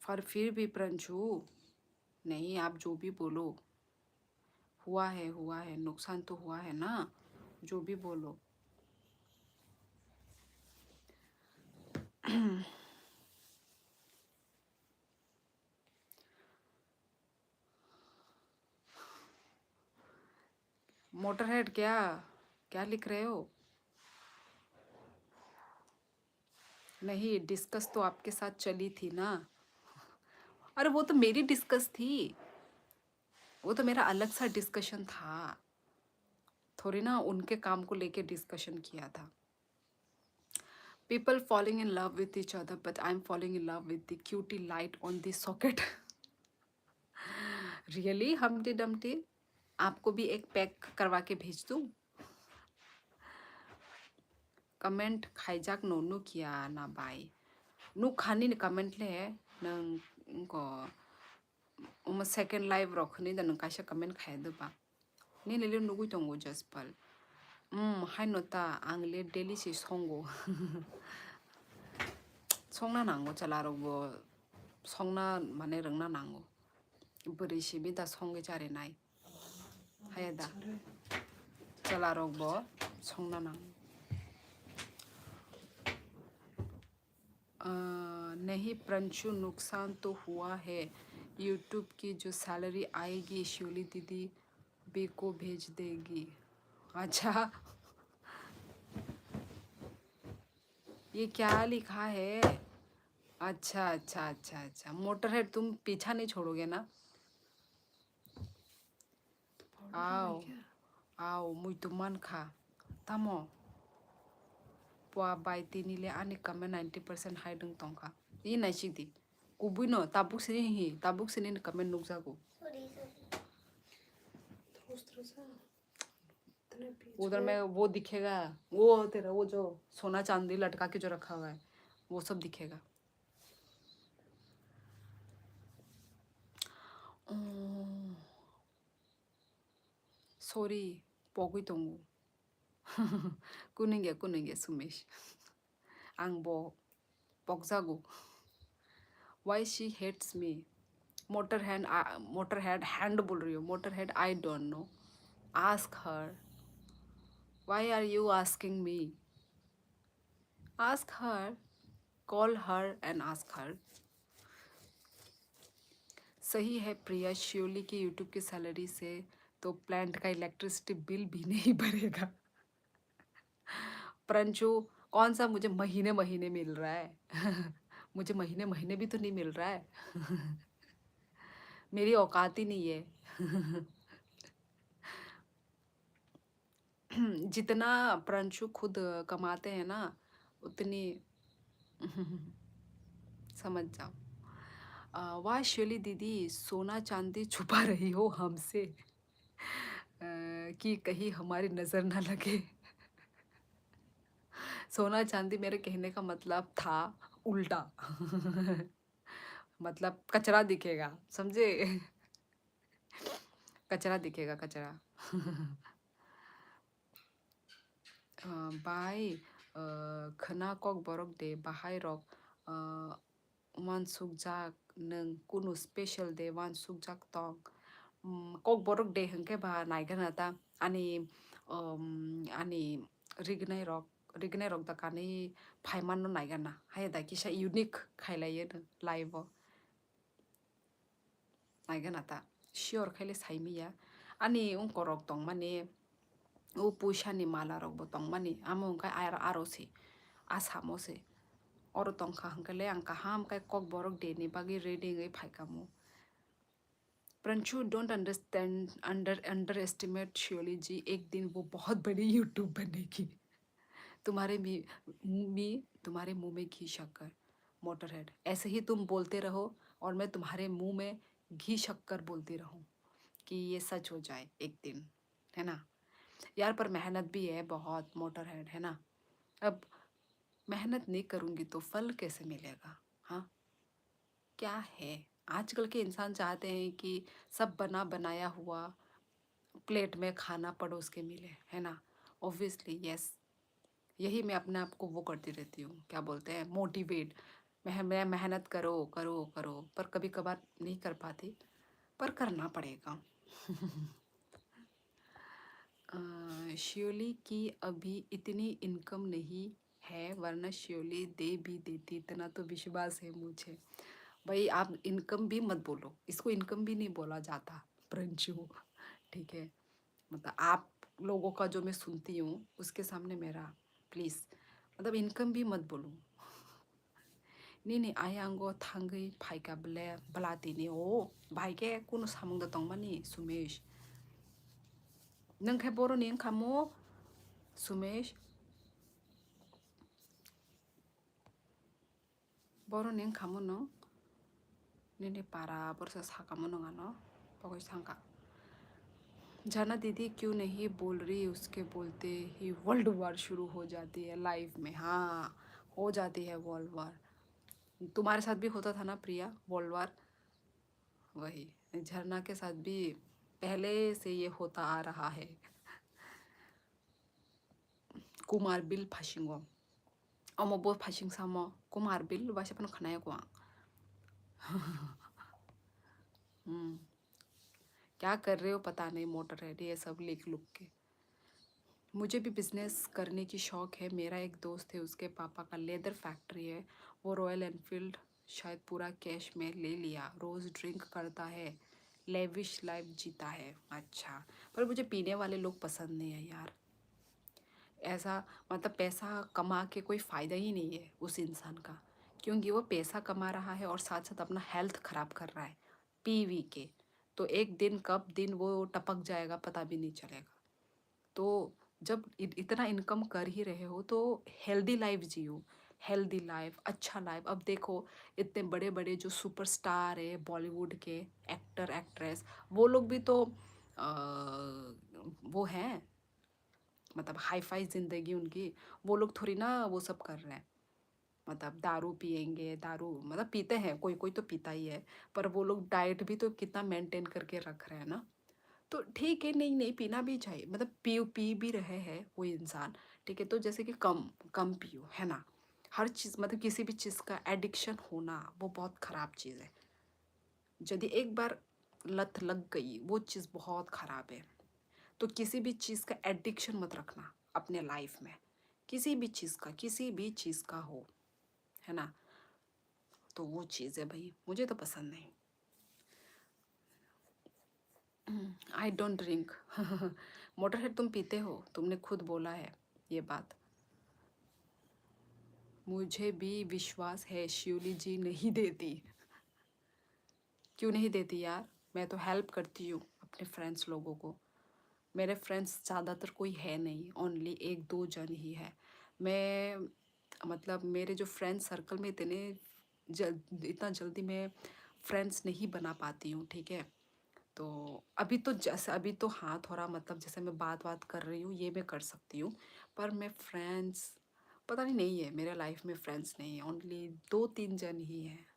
पर फिर भी प्रंशु, नहीं आप जो भी बोलो, हुआ है नुकसान तो हुआ है ना, जो भी बोलो। मोटरहेड क्या क्या लिख रहे हो? नहीं, डिस्कस तो आपके साथ चली थी ना। अरे वो तो मेरी डिस्कस थी, वो तो मेरा अलग सा डिस्कशन था, थोड़ी ना उनके काम को लेके डिस्कशन किया था। People falling in love with each other, but I'm falling in love with the cutie light on the socket. Really, Humpty Dumpty? आपको भी एक पैक करवा के भेज दूँ? कमेंट हाईजैक नो किया ना भाई। नु खानी ने कमेंट ले नंग उम सेकंड लाइव रखनी द नंग काशा कमेंट खाय दबा। नि ले नुगुइ दंगो जसपाल। हाय नोता आंगले डेली से संगो। संना नांगो चलारोगो संना माने रंगना नांगो। बोरैसि बे दा संगे जारे नाय। हाय दा चलारोगो संना नांगो। नहीं प्रंशु, नुकसान तो हुआ है, यूट्यूब की जो सैलरी आएगी शिवली दीदी बी को भेज देगी। अच्छा, ये क्या लिखा है? अच्छा अच्छा अच्छा अच्छा, मोटरहेड तुम पीछा नहीं छोड़ोगे ना? आओ आओ मुई खा तमो पुआ बाई तिनिले आनी कमे 90% हाइदों तंका ये नाइसिक दी कुबुनो ताबुक सिनी कमे नुकजागो उधर में वो दिखेगा, वो तेरा वो जो सोना चांदी लटका के जो रखा हुआ है वो सब दिखेगा। सॉरी पोगुई तंगु कुनेंगे सुमेश आंबो पगजागो। Why she hates me? Motorhead हैंड बोल रही हो, Motorhead I don't know, ask her. Why are you asking me? Ask her, call her and ask her. सही है प्रिया, श्योली की यूट्यूब की सैलरी से तो प्लांट का इलेक्ट्रिसिटी बिल भी नहीं भरेगा। परंतु कौन सा मुझे महीने महीने मिल रहा है? मुझे महीने महीने भी तो नहीं मिल रहा है। मेरी औकात ही नहीं है। जितना परंशु खुद कमाते हैं ना उतनी समझ जाओ। वाह शिवली दीदी, सोना चांदी छुपा रही हो हमसे कि कहीं हमारी नजर ना लगे। सोना चांदी मेरे कहने का मतलब था उल्टा। मतलब कचरा दिखेगा, समझे? कचरा दिखेगा कचरा। बाय खना कक बरक दे बाहाय रक wan sukjak nung kunu special day wan sukjak tong kok borok day hengke ba naigan ata ani ani rignai rok da kani phaiman no naigan na hay da kisa unique khailaiye live naigana ta sure khaile saimiya ani unkorok tong mani o puisa ni mala rok bo tong mani amo kai aro se asamo se oro tong kha hangkale ang kaham kai kok borok de ni bagi reading ei phaikamo Pranchu don't underestimate शियोली जी एक दिन वो बहुत बड़ी YouTube बनेगी तुम्हारे तुम्हारे मुंह में घी शक्कर मोटरहेड ऐसे ही तुम बोलते रहो और मैं तुम्हारे मुंह में घी शक्कर बोलती रहूं कि ये सच हो जाए एक दिन है ना यार पर मेहनत भी है बहुत मोटरहेड है ना अब मेहनत नहीं करूंगी तो फल कैसे मिलेगा हाँ क्या है आजकल के इंसान चाहते हैं कि सब बना बनाया हुआ प्लेट में खाना परोस के मिले है ना ऑब्वियसली यस यही मैं अपने आप को वो करती रहती हूँ क्या बोलते हैं मोटिवेट मैं मेहनत करो करो करो पर कभी कभार नहीं कर पाती पर करना पड़ेगा श्योली की अभी इतनी इनकम नहीं है वरना श्योली दे भी देती इतना तो विश्वास है मुझे भाई आप इनकम भी मत बोलो इसको इनकम भी नहीं बोला जाता प्रंजू ठीक है मतलब आप लोगों का जो मैं सुनती हूँ उसके सामने मेरा प्लीज़ मतलब इनकम भी मत बोलो Nini ayango thangai phaika ble blati ni o baike kuno samungda tongmani Sumesh nang khai boro ni khamo Sumesh boro ni khamo no nini para borsa sakamo no ngano pokoi sangka जाना दीदी क्यों नहीं बोल रही उसके बोलते ही world war शुरू हो जाती है लाइफ में हाँ हो जाती है वर्ल्ड वार तुम्हारे साथ भी होता था ना प्रिया वर्ल्ड वार वही झरना के साथ भी पहले से ये होता आ रहा है कुमार बिल फाशिंगो अमो बो फाशिंग सामो कुमार बिल वासे पन खनाया को क्या कर रहे हो पता नहीं मोटर है ये सब लिख लुक के मुझे भी बिजनेस करने की शौक है मेरा एक दोस्त है उसके पापा का लेदर फैक्ट्री है वो रॉयल एनफील्ड शायद पूरा कैश में ले लिया रोज़ ड्रिंक करता है लेविश लाइफ जीता है अच्छा पर मुझे पीने वाले लोग पसंद नहीं है यार ऐसा मतलब पैसा कमा के कोई फ़ायदा ही नहीं है उस इंसान का क्योंकि वो पैसा कमा रहा है और साथ साथ अपना हेल्थ ख़राब कर रहा है पी वी के तो एक दिन कब दिन वो टपक जाएगा पता भी नहीं चलेगा तो जब इतना इनकम कर ही रहे हो तो हेल्दी लाइफ जियो हेल्दी लाइफ अच्छा लाइफ अब देखो इतने बड़े बड़े जो सुपरस्टार है बॉलीवुड के एक्टर एक्ट्रेस वो लोग भी तो वो हैं मतलब हाई फाई ज़िंदगी उनकी वो लोग थोड़ी ना वो सब कर रहे हैं मतलब दारू पियेंगे दारू मतलब पीते हैं कोई कोई तो पीता ही है पर वो लोग डाइट भी तो कितना मेंटेन करके रख रहे हैं ना तो ठीक है नहीं नहीं पीना भी चाहिए मतलब पी भी रहे हैं वो इंसान ठीक है तो जैसे कि कम कम पियो है ना हर चीज़ मतलब किसी भी चीज़ का एडिक्शन होना वो बहुत ख़राब चीज़ है यदि एक बार लत लग गई वो चीज़ बहुत ख़राब है तो किसी भी चीज़ का एडिक्शन मत रखना अपने लाइफ में किसी भी चीज़ का हो है ना तो वो चीज़ है भाई मुझे तो पसंद नहीं आई डोंट ड्रिंक मोटरहेड तुम पीते हो तुमने खुद बोला है ये बात मुझे भी विश्वास है शिवली जी नहीं देती क्यों नहीं देती यार मैं तो हेल्प करती हूँ अपने फ्रेंड्स लोगों को मेरे फ्रेंड्स ज़्यादातर कोई है नहीं ओनली एक दो जन ही है मैं मतलब मेरे जो फ्रेंड सर्कल में इतना जल्दी मैं फ्रेंड्स नहीं बना पाती हूँ ठीक है तो अभी तो हाँ थोड़ा मतलब जैसे मैं बात कर रही हूँ ये मैं कर सकती हूँ पर मैं फ्रेंड्स पता नहीं है मेरे लाइफ में फ्रेंड्स नहीं है ओनली दो तीन जन ही हैं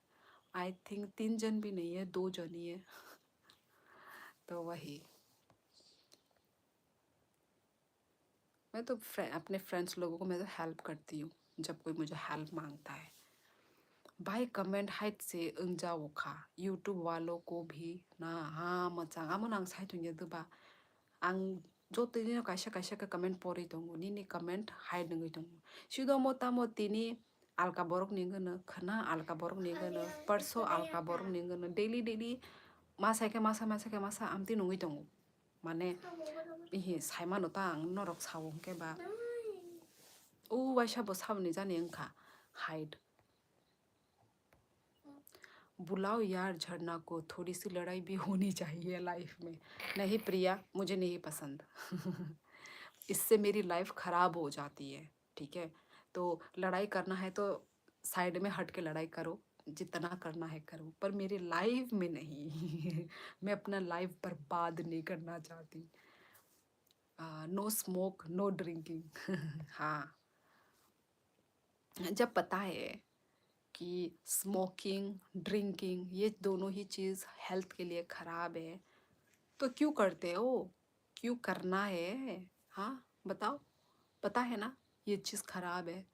आई थिंक तीन जन भी नहीं है दो जन ही है तो वही मैं तो अपने फ्रेंड्स लोगों को मैं तो हेल्प करती हूँ जब कोई मुझे हेल्प मांगता है भाई कमेंट हाइट से जाओ खा यूट्यूब वालों को भी ना हाँ मचांग आमो नांग साइट हुई दुबा आं जो तीनी काisa ka comment pori tongo nini comment hide ngai tongo sido mota motini alka borok ni gono khana alka borok ni gono perso alka borok ni gono daily 마사 암띠 농이 동우 마네 이히 살만오당 너럭 사온 게봐 오 와샤보 사व니 जाने अंका हाइड बुलाओ यार झरना को थोड़ी सी लड़ाई भी होनी चाहिए लाइफ में नहीं प्रिया मुझे नहीं पसंद इससे मेरी लाइफ ख़राब हो जाती है ठीक है तो लड़ाई करना है तो साइड में हट के लड़ाई करो जितना करना है करो पर मेरी लाइफ में नहीं मैं अपना लाइफ बर्बाद नहीं करना चाहती नो स्मोक नो ड्रिंकिंग हाँ जब पता है कि स्मोकिंग ड्रिंकिंग ये दोनों ही चीज़ हेल्थ के लिए ख़राब है तो क्यों करते हो क्यों करना है हाँ बताओ पता है ना ये चीज़ ख़राब है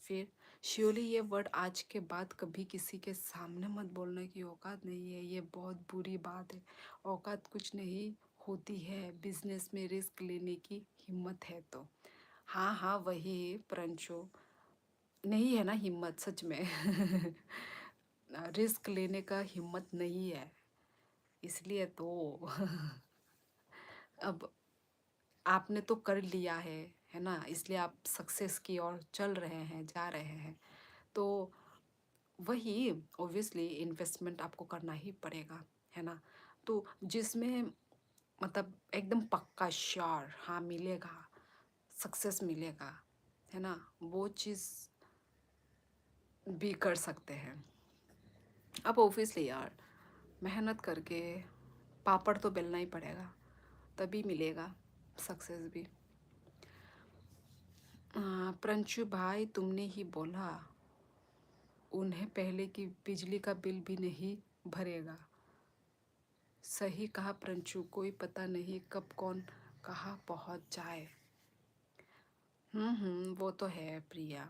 फिर श्योरली ये वर्ड आज के बाद कभी किसी के सामने मत बोलने की औकात नहीं है ये बहुत बुरी बात है औकात कुछ नहीं होती है बिजनेस में रिस्क लेने की हिम्मत है तो हाँ हाँ वही प्रंचो नहीं है ना हिम्मत सच में रिस्क लेने का हिम्मत नहीं है इसलिए तो अब आपने तो कर लिया है ना इसलिए आप सक्सेस की ओर चल रहे हैं जा रहे हैं तो वही ऑब्वियसली इन्वेस्टमेंट आपको करना ही पड़ेगा है ना तो जिसमें मतलब एकदम पक्का श्योर हाँ मिलेगा सक्सेस मिलेगा है ना वो चीज़ भी कर सकते हैं अब ऑब्वियसली यार मेहनत करके पापड़ तो बेलना ही पड़ेगा तभी मिलेगा सक्सेस भी प्रंशु भाई तुमने ही बोला उन्हें पहले की बिजली का बिल भी नहीं भरेगा सही कहा प्रंशु कोई पता नहीं कब कौन कहाँ पहुँच जाए वो तो है प्रिया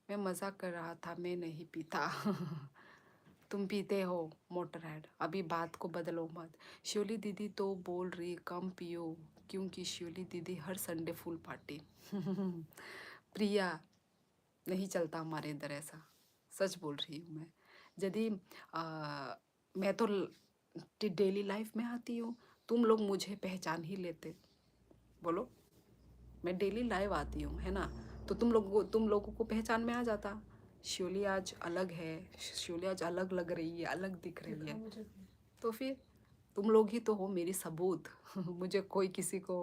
मैं मज़ाक कर रहा था मैं नहीं पीता तुम पीते हो मोटर हेड अभी बात को बदलो मत शिवली दीदी तो बोल रही कम पियो क्योंकि शिवली दीदी हर संडे फुल पार्टी प्रिया नहीं चलता हमारे इधर ऐसा सच बोल रही हूँ मैं यदि मैं तो डेली लाइफ में आती हूँ तुम लोग मुझे पहचान ही लेते बोलो मैं डेली लाइव आती हूँ है ना तो तुम लोगों को पहचान में आ जाता शिवली आज अलग है शिवली आज अलग लग रही है अलग दिख रही है तो फिर तुम लोग ही तो हो मेरी सबूत मुझे कोई किसी को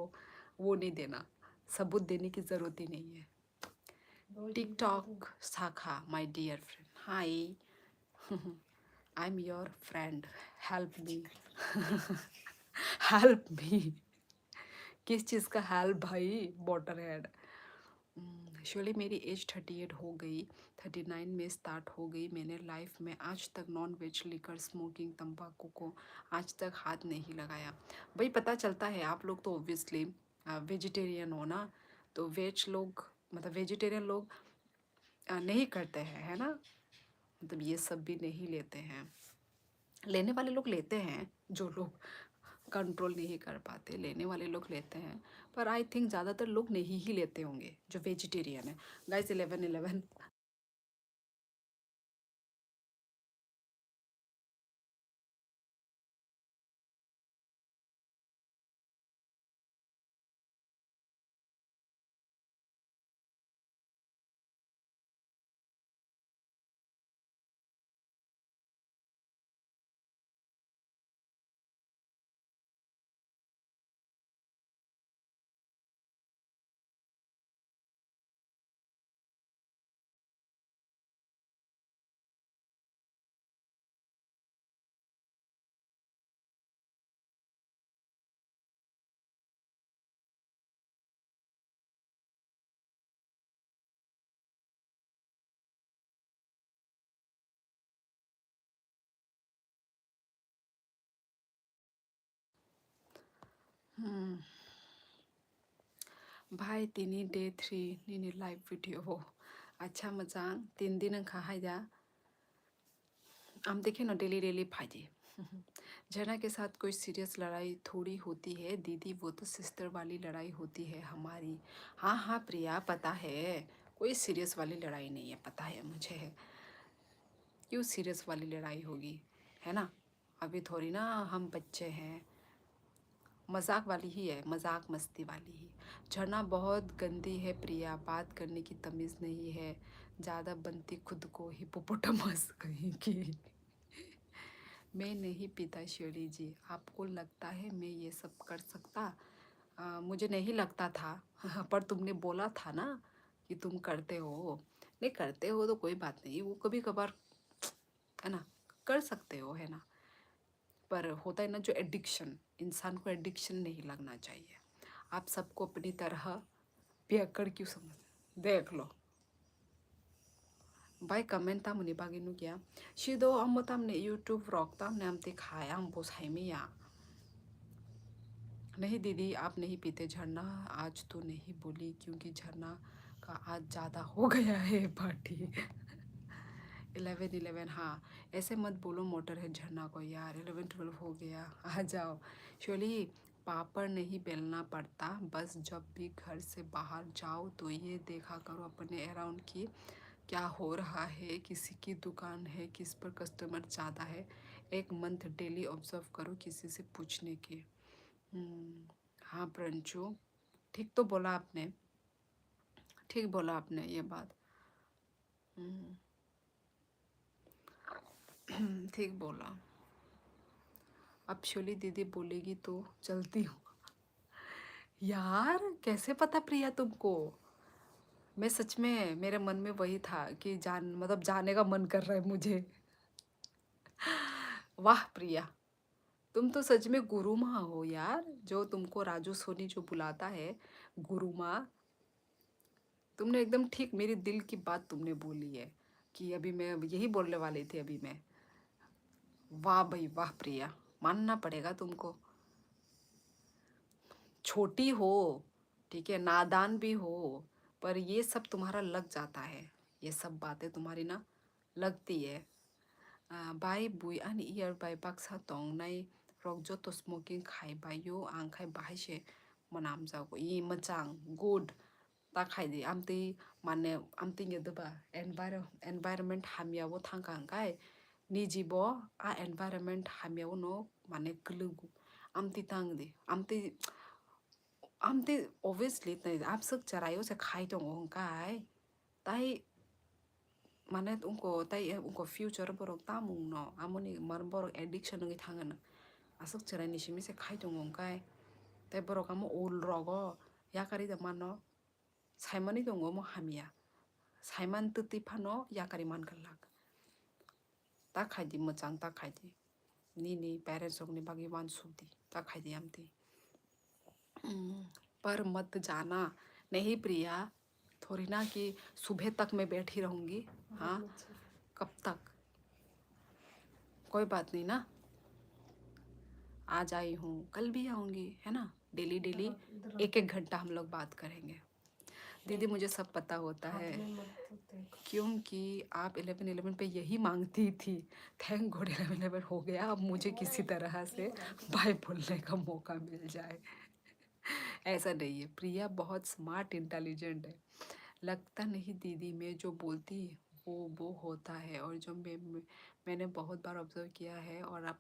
वो नहीं देना सबूत देने की ज़रूरत ही नहीं है टिकटॉक शाखा my dear friend hi I am your friend help me help me किस चीज़ का हेल्प भाई वाटर हेड एक्चुअली मेरी एज 38 हो गई 39 में स्टार्ट हो गई मैंने लाइफ में आज तक नॉन वेज लिकर स्मोकिंग तंबाकू को आज तक हाथ नहीं लगाया भाई पता चलता है आप लोग तो ऑब्वियसली वेजिटेरियन हो ना तो वेज लोग मतलब वेजिटेरियन लोग नहीं करते हैं है ना मतलब ये सब भी नहीं लेते हैं लेने वाले लोग लेते हैं जो लोग कंट्रोल नहीं कर पाते लेने वाले लोग लेते हैं पर आई थिंक ज़्यादातर लोग नहीं ही लेते होंगे जो वेजिटेरियन है गाइस 11:11 भाई तिनी डे 3 निनी लाइव वीडियो अच्छा मजां 3 दिन कहा जा हम देखे ना डेली डेली भाजी झरना के साथ कोई सीरियस लड़ाई थोड़ी होती है दीदी वो तो सिस्टर वाली लड़ाई होती है हमारी हाँ हाँ प्रिया पता है कोई सीरियस वाली लड़ाई नहीं है पता है मुझे क्यों सीरियस वाली लड़ाई होगी है ना अभी थोड़ी ना हम बच्चे हैं। मजाक वाली ही है, मजाक मस्ती वाली ही। झरना बहुत गंदी है प्रिया, बात करने की तमीज़ नहीं है, ज़्यादा बनती खुद को हिपोपोटामस कहीं की। मैं नहीं पीता श्योरी जी, आपको लगता है मैं ये सब कर सकता? मुझे नहीं लगता था। पर तुमने बोला था ना कि तुम करते हो। नहीं करते हो तो कोई बात नहीं, वो कभी कभार है ना, कर सकते हो, है ना। पर होता है ना जो एडिक्शन, इंसान को एडिक्शन नहीं लगना चाहिए। आप सबको अपनी तरह पियक्कड़ क्यों समझ, देख लो भाई कमेंट था मुनि बागिनु क्या शिदो अम्मो तमने यूट्यूब रॉक तमने हम दिखाया हम बोस हाइमिया। नहीं दीदी आप नहीं पीते झरना, आज तो नहीं बोली क्योंकि झरना का आज ज़्यादा हो गया है पार्टी। 11-11 हाँ, ऐसे मत बोलो मोटर है झरना को यार, 11-12 हो गया, आ जाओ। शोली पापड़ नहीं बेलना पड़ता, बस जब भी घर से बाहर जाओ तो ये देखा करो अपने अराउंड की क्या हो रहा है, किसी की दुकान है, किस पर कस्टमर ज़्यादा है, एक मंथ डेली ऑब्जर्व करो किसी से पूछने के। हाँ प्रंचू, ठीक तो बोला आपने, ठीक बोला आपने ये बात। ठीक बोला। अब शोली दीदी बोलेगी तो चलती हूँ। यार कैसे पता प्रिया तुमको? मैं सच में, मेरे मन में वही था कि जान मतलब जाने का मन कर रहा है मुझे। वाह प्रिया, तुम तो सच में गुरु माँ हो यार, जो तुमको राजू सोनी जो बुलाता है गुरु माँ। तुमने एकदम ठीक मेरी दिल की बात तुमने बोली है कि अभी मैं यही बोलने वाली थी अभी मैं। वाह भाई वाह प्रिया, मानना पड़ेगा तुमको। छोटी हो, ठीक है, नादान भी हो, पर ये सब तुम्हारा लग जाता है, ये सब बातें तुम्हारी ना लगती है। बाई बुई आन ईयर बाई बाक्सा तोंग नाई रॉक जो तो स्मोकिंग खाई बाई यो आंग खाई बाई से मनाम जाओ ये मचांग गुड ता खाई दी आमती माने आमती ये दबा एनवायरमेंट हामिया वो थांग कांगाई निजीबो आ एनवायरमेंट हामिया वो नो माने गलुगु आमती तांग दी आमती obviously नहीं आप सब चराइयों से खाई तो होंगे ताई माने उनको ताई उनको फ्यूचर बरोक तामुंग नो आमुनी मर बरोक एडिक्शन नगी थांगन आसक चराइ निशिमी से खाई तो होंगे ताई बरोक आमु ओल रगो याकारी दमानो साइमनी दंगो मो हामिया साइमान तती फानो याकारी मान गलाक ता खाई दी मचांग ता खाई दी नी पेरेंट्स लोग ने बागी वान सुदी ता खाई दी आमती। पर मत जाना, नहीं प्रिया, थोड़ी ना कि सुबह तक मैं बैठी रहूंगी। हाँ कब तक, कोई बात नहीं ना, आज आई हूँ कल भी आऊँगी, है ना। डेली डेली एक एक घंटा हम लोग बात करेंगे। दीदी मुझे सब पता होता है क्योंकि आप 11-11 पे यही मांगती थी। थैंक गॉड 11-11 हो गया, अब मुझे किसी तरह से बाय बोलने का मौका मिल जाए। ऐसा नहीं है, प्रिया बहुत स्मार्ट इंटेलिजेंट है। लगता नहीं दीदी मैं जो बोलती वो होता है, और जो मैंने बहुत बार ऑब्जर्व किया है, और अब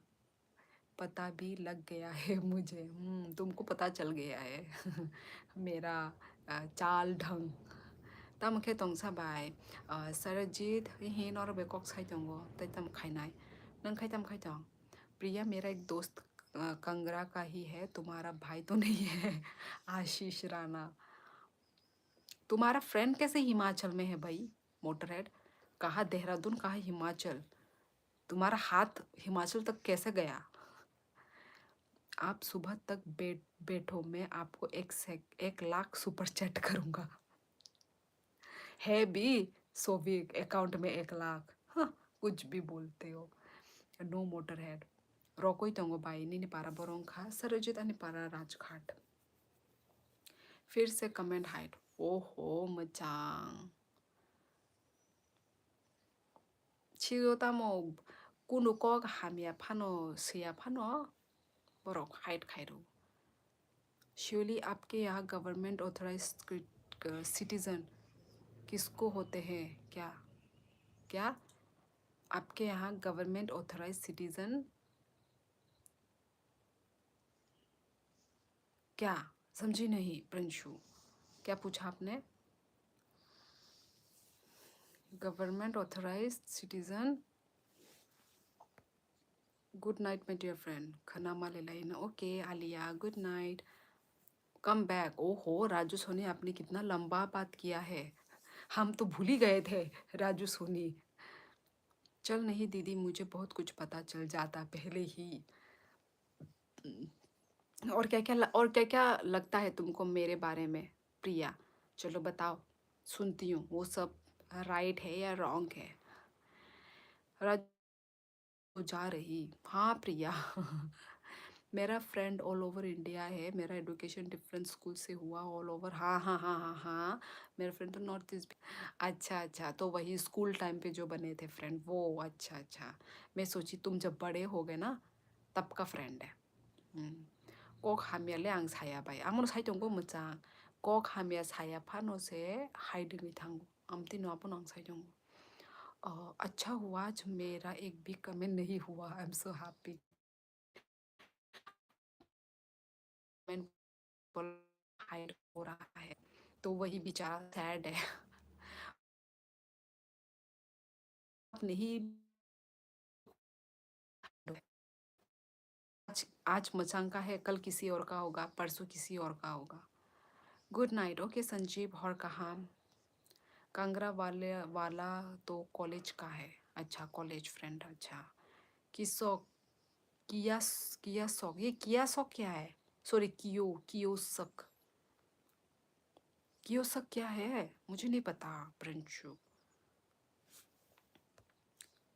पता भी लग गया है मुझे। तुमको पता चल गया है मेरा चाल ढंग। तमखे तोंसा बाय सरजीत हिन और बेकॉक साई दंगो तै तम खाइनाय नंग खाई तम खाई तंग। प्रिया मेरा एक दोस्त कंगरा का ही है, तुम्हारा भाई तो नहीं है। आशीष राणा तुम्हारा फ्रेंड कैसे हिमाचल में है भाई? मोटरहेड कहाँ देहरादून कहाँ हिमाचल, तुम्हारा हाथ हिमाचल तक कैसे गया? आप सुबह तक बैठो, मैं आपको 1 लाख सुपर चैट करूंगा। है भी सो भी अकाउंट में 1 लाख, हाँ कुछ भी बोलते हो। नो मोटर हेड रोकोई तंगो बाई नी पारा बरोंखा सरजित अनि पारा राजघाट। फिर से कमेंट हाइट ओहो मचांग 치료 따모 꾸누 꺽 하미야 파노 सिया फानो बरोक हाइट खाइरो। श्योरली आपके यहाँ गवर्नमेंट ऑथराइज सिटीजन किसको होते हैं क्या? क्या आपके यहाँ गवर्नमेंट ऑथराइज सिटीजन क्या? समझी नहीं प्रिंशु, क्या पूछा आपने? Government authorised citizen. Good night my dear friend, खाना माले line. Okay Alia, good night, come back. ओहो राजू सोनी, आपने कितना लंबा बात किया है, हम तो भूल ही गए थे। राजू सोनी, चल नहीं दीदी, मुझे बहुत कुछ पता चल जाता पहले ही। और क्या क्या लगता है तुमको मेरे बारे में प्रिया? चलो बताओ, सुनती हूँ, वो सब राइट है या रॉन्ग है? राजू जा रही, हाँ प्रिया। मेरा फ्रेंड ऑल ओवर इंडिया है, मेरा एजुकेशन डिफरेंट स्कूल से हुआ ऑल ओवर। हाँ हाँ हाँ हाँ हाँ, मेरा फ्रेंड तो नॉर्थ ईस्ट। अच्छा अच्छा, तो वही स्कूल टाइम पे जो बने थे फ्रेंड वो, अच्छा अच्छा। मैं सोची तुम जब बड़े हो गए ना तब का फ्रेंड है। 꼭 하면 량 사야봐요. 아무나 사이동고 뭐자. 꼭 하면 사야 파노세 हाइडिंग थांगो अमती नो अपन साइडोंगो। अच्छा हुआ आज मेरा एक भी कमेंट नहीं हुआ। I am so happy. Comment hide हो रहा है तो वही बेचारा सैड है। आप नहीं, आज मचांग का है, कल किसी और का होगा, परसों किसी और का होगा। Good night. ओके संजीव, और कहाँ? कांगड़ा वाले वाला तो कॉलेज का है। अच्छा कॉलेज फ्रेंड, अच्छा। किसो कियास कियासोक, ये कियासोक क्या है? सॉरी, कियोसक, कियोसक क्या है मुझे नहीं पता प्रिंशु।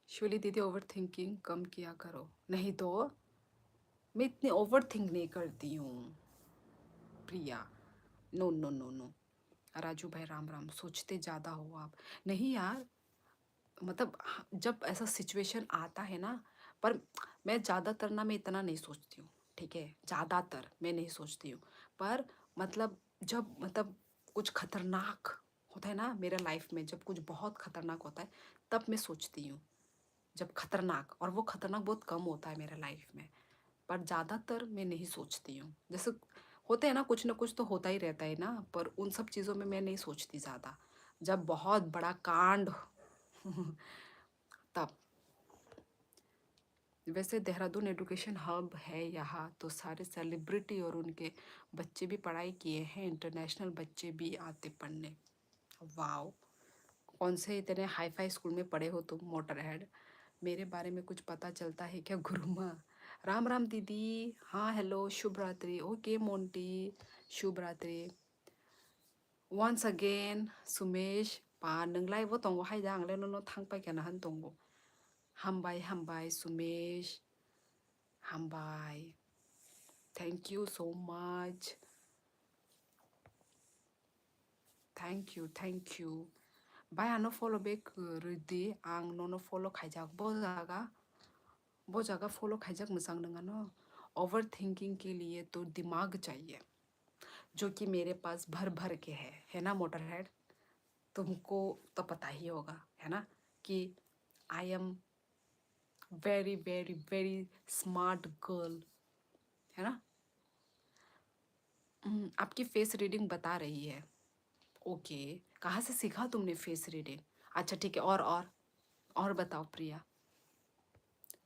शिवली दीदी, ओवर थिंकिंग कम किया करो। नहीं तो मैं इतनी ओवर थिंक नहीं करती हूँ Priya. No no no no. Raju भाई राम राम, सोचते ज़्यादा हो आप। नहीं यार, मतलब जब ऐसा सिचुएशन आता है ना, पर मैं ज़्यादातर ना, मैं इतना नहीं सोचती हूँ, ठीक है, ज़्यादातर मैं नहीं सोचती हूँ। पर मतलब जब मतलब कुछ खतरनाक होता है ना मेरा लाइफ में, जब कुछ बहुत खतरनाक होता है तब मैं सोचती हूँ। जब खतरनाक, और वो खतरनाक बहुत कम होता है मेरे लाइफ में, पर ज़्यादातर मैं नहीं सोचती हूँ। जैसे होते हैं ना कुछ तो होता ही रहता है ना, पर उन सब चीज़ों में मैं नहीं सोचती ज़्यादा। जब बहुत बड़ा कांड तब। वैसे देहरादून एजुकेशन हब है यहाँ, तो सारे सेलिब्रिटी और उनके बच्चे भी पढ़ाई किए हैं, इंटरनेशनल बच्चे भी आते पढ़ने। वाओ, कौन से इतने हाई फाई स्कूल में पढ़े हो तुम मोटर हेड? मेरे बारे में कुछ पता चलता है क्या गुरुमा? राम राम दीदी, हाँ हेलो, शुभ रात्रि। ओके मोंटी, शुभ रात्रि। वंस अगेन सुमेश, पा नोंलाय वो दंगो हायदा आंलाय न थांबाय केना हान दंगो। हामबाय हामबाय सुमेश, हामबाय। Thank you so much. Thank you, thank you. Bye, ano follow back ready. Ang no follow kajak bo jaga follow kajak musang नंगा no. Overthinking के लिए तो दिमाग चाहिए, जो कि मेरे पास भर भर के है ना मोटर हेड? तुमको तो पता ही होगा, है ना, कि I am very very very smart girl, है ना? आपकी फेस रीडिंग बता रही है। ओके, कहाँ से सीखा तुमने फेस रीडिंग? अच्छा ठीक है, और बताओ प्रिया।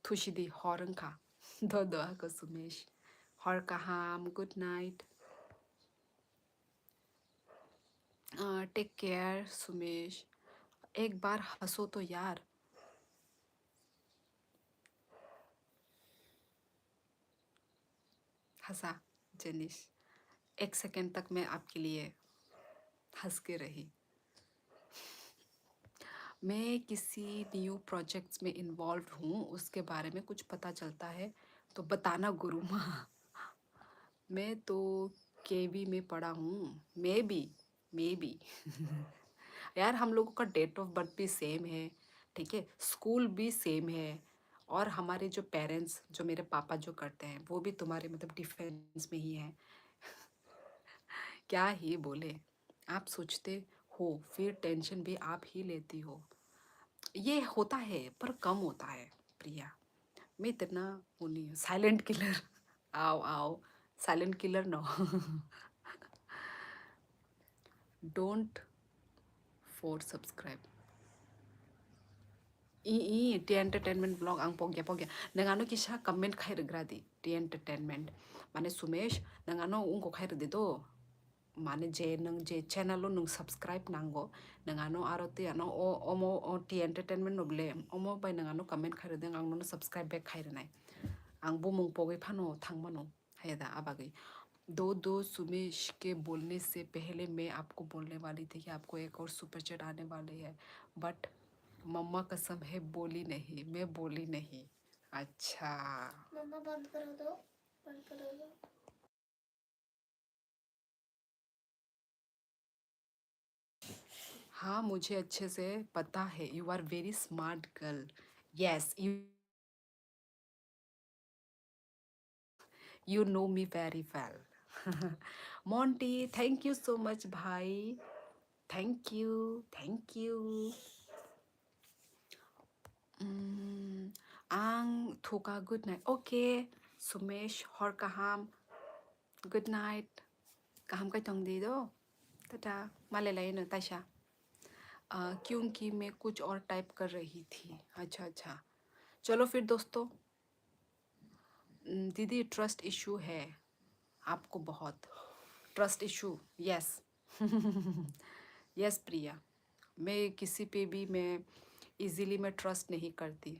थुशिदी हॉरंका दो दो को सुमेश, हॉर कहाम, good night, take care Sumesh. एक बार हंसो तो यार। हंसा जेनिश, एक सेकेंड तक मैं आपके लिए हंस के रही। मैं किसी न्यू प्रोजेक्ट्स में इन्वॉल्व हूँ, उसके बारे में कुछ पता चलता है तो बताना गुरु माँ। मैं तो केवी में पढ़ा हूँ, मे बी यार हम लोगों का डेट ऑफ बर्थ भी सेम है, ठीक है, स्कूल भी सेम है, और हमारे जो पेरेंट्स, जो मेरे पापा जो करते हैं वो भी तुम्हारे मतलब डिफेंस में ही है। क्या ही बोले, आप सोचते हो फिर टेंशन भी आप ही लेती हो। ये होता है पर कम होता है प्रिया, मैं इतना वो नहीं, साइलेंट किलर। आओ आओ, silent killer no. Don't force subscribe. Ti entertainment vlog ang pogya nangano kisha comment khairgradi ti entertainment mane sumesh nangano unko khairde do mane je nang je channel lo nung subscribe nango nangano aroti ano o omo o ti entertainment noble omo bai nangano comment khairde ang no subscribe back khairnai ang bumung pogi phano thangmano hayda abagi दो दो सुमेश के बोलने से पहले मैं आपको बोलने वाली थी कि आपको एक और सुपर चैट आने वाली है बट मम्मा कसम है बोली नहीं मैं बोली नहीं. अच्छा मम्मा बंद करो दो, बंद करो दो. हाँ मुझे अच्छे से पता है you are very smart girl. Yes you know me very well. Monty, thank you so much, bhai. Thank you, thank you. Ang Thuka, good night. Okay, Sumesh, Hor Kaham, good night. Kaham kai tong di do. Tata, माले न ताशा. क्योंकि मैं कुछ और type कर रही थी. अच्छा अच्छा. चलो फिर दोस्तों. दीदी ट्रस्ट इशू है आपको बहुत. Trust issue yes. यस प्रिया. मैं किसी पे भी मैं इजीली मैं ट्रस्ट नहीं करती.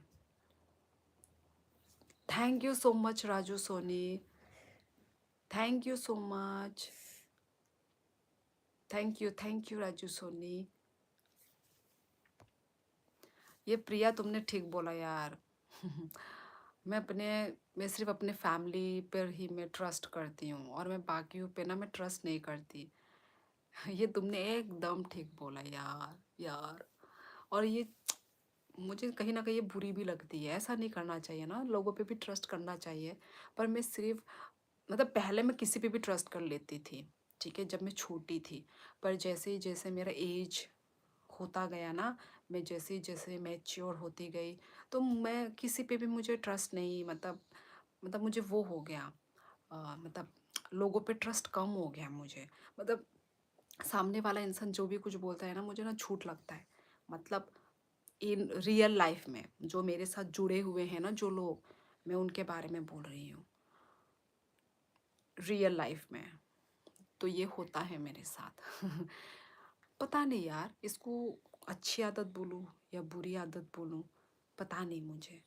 Thank you so much Raju Soni. Thank you so much. Thank you Raju Soni. ये प्रिया तुमने ठीक बोला यार. मैं सिर्फ अपने फैमिली पर ही मैं ट्रस्ट करती हूँ और मैं बाकियों पे ना मैं ट्रस्ट नहीं करती. ये तुमने एकदम ठीक बोला यार यार. और ये मुझे कहीं ना कहीं ये बुरी भी लगती है. ऐसा नहीं करना चाहिए ना. लोगों पे भी ट्रस्ट करना चाहिए. पर मैं सिर्फ मतलब पहले मैं किसी पे भी ट्रस्ट कर लेती थी. ठीक है जब मैं छोटी थी. पर जैसे ही जैसे मेरा एज होता गया ना मैं जैसे ही जैसे मैच्योर होती गई तो मैं किसी पे भी मुझे ट्रस्ट नहीं मतलब मुझे वो हो गया. मतलब लोगों पे ट्रस्ट कम हो गया मुझे. मतलब सामने वाला इंसान जो भी कुछ बोलता है ना मुझे ना झूठ लगता है. मतलब इन रियल लाइफ में जो मेरे साथ जुड़े हुए हैं ना जो लोग मैं उनके बारे में बोल रही हूँ. रियल लाइफ में तो ये होता है मेरे साथ. पता नहीं यार इसको अच्छी आदत बोलूँ या बुरी आदत बोलूँ पता नहीं मुझे.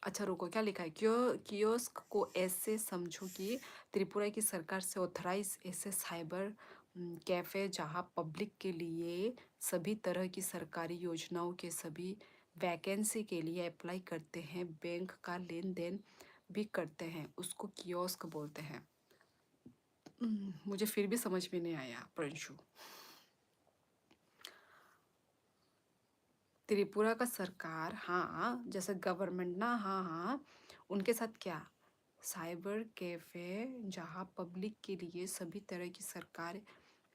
अच्छा रुको क्या लिखा है कियोस्क को ऐसे समझो कि त्रिपुरा की सरकार से ऑथराइज ऐसे साइबर कैफ़े जहां पब्लिक के लिए सभी तरह की सरकारी योजनाओं के सभी वैकेंसी के लिए अप्लाई करते हैं बैंक का लेन देन भी करते हैं उसको कियोस्क बोलते हैं. मुझे फिर भी समझ में नहीं आया प्रिंशु. त्रिपुरा का सरकार हाँ जैसे गवर्नमेंट ना हाँ हाँ उनके साथ क्या साइबर कैफ़े जहाँ पब्लिक के लिए सभी तरह की सरकार